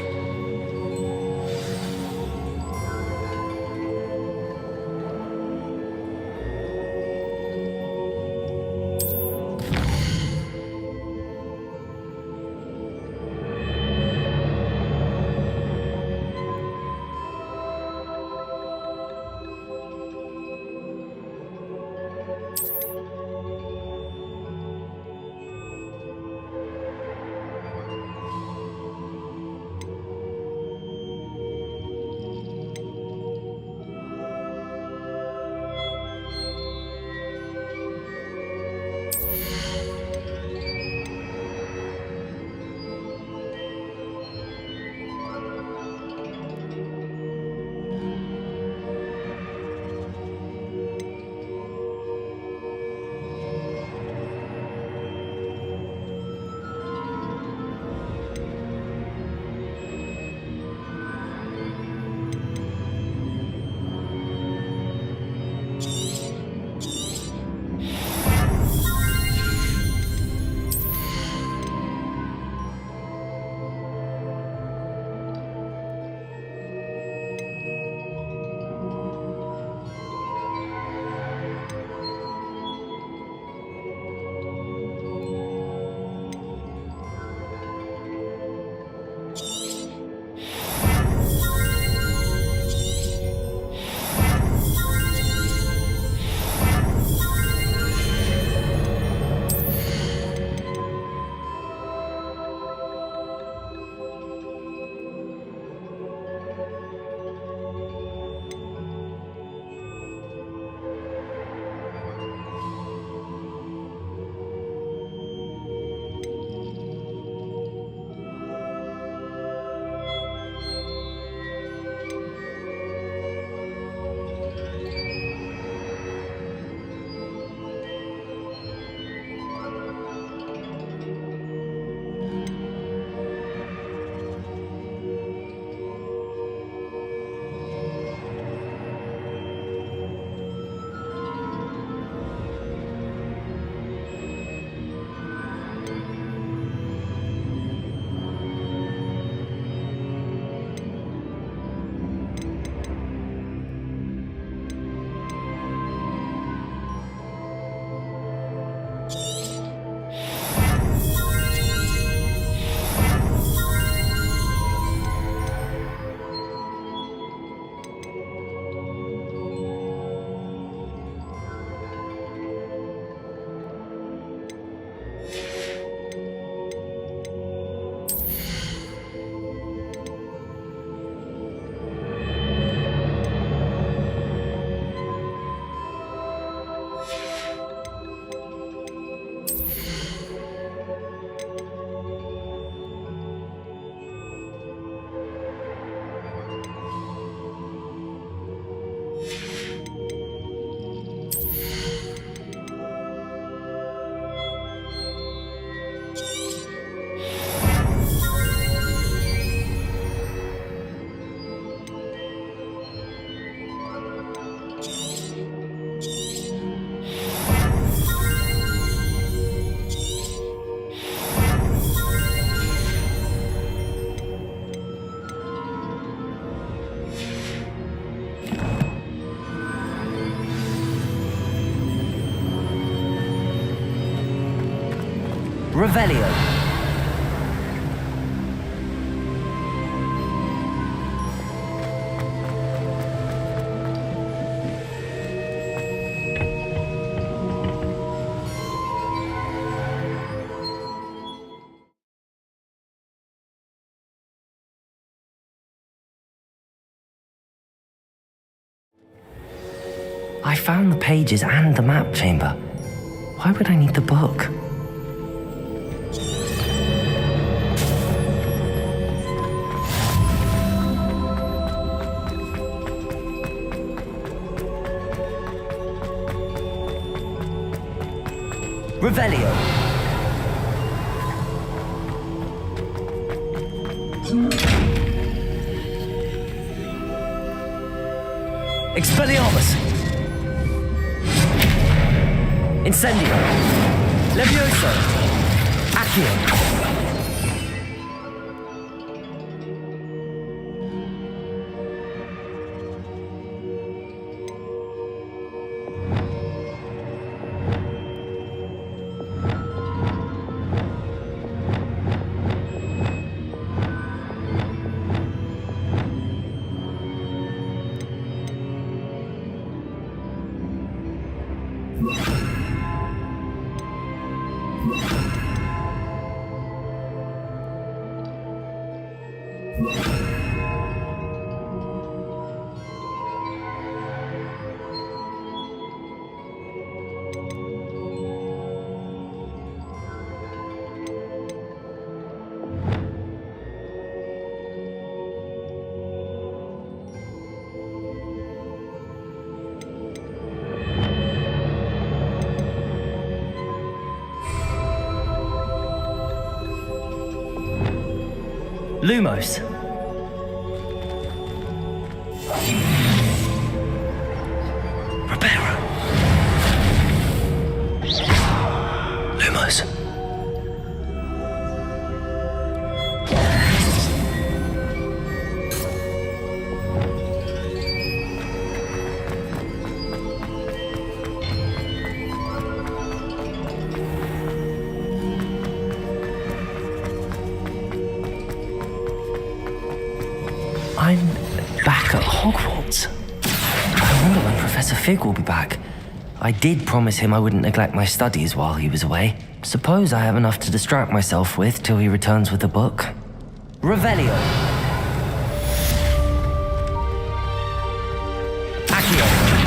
Revelio. I found the pages and the map chamber. Why would I need the book? Revelio. Expelliarmus. Incendio. Levioso. Accio. Lumos. Reparo. Lumos. I'm back at Hogwarts. I wonder when Professor Fig will be back. I did promise him I wouldn't neglect my studies while he was away. Suppose I have enough to distract myself with till he returns with the book. Revelio. Accio.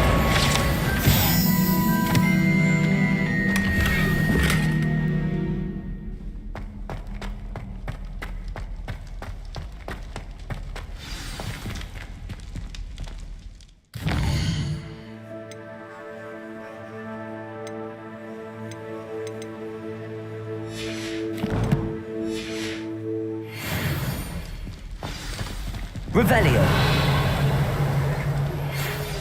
Revelio.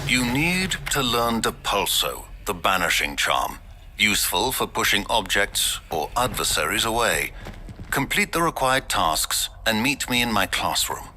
You need to learn Depulso, the banishing charm. Useful for pushing objects or adversaries away. Complete the required tasks and meet me in my classroom.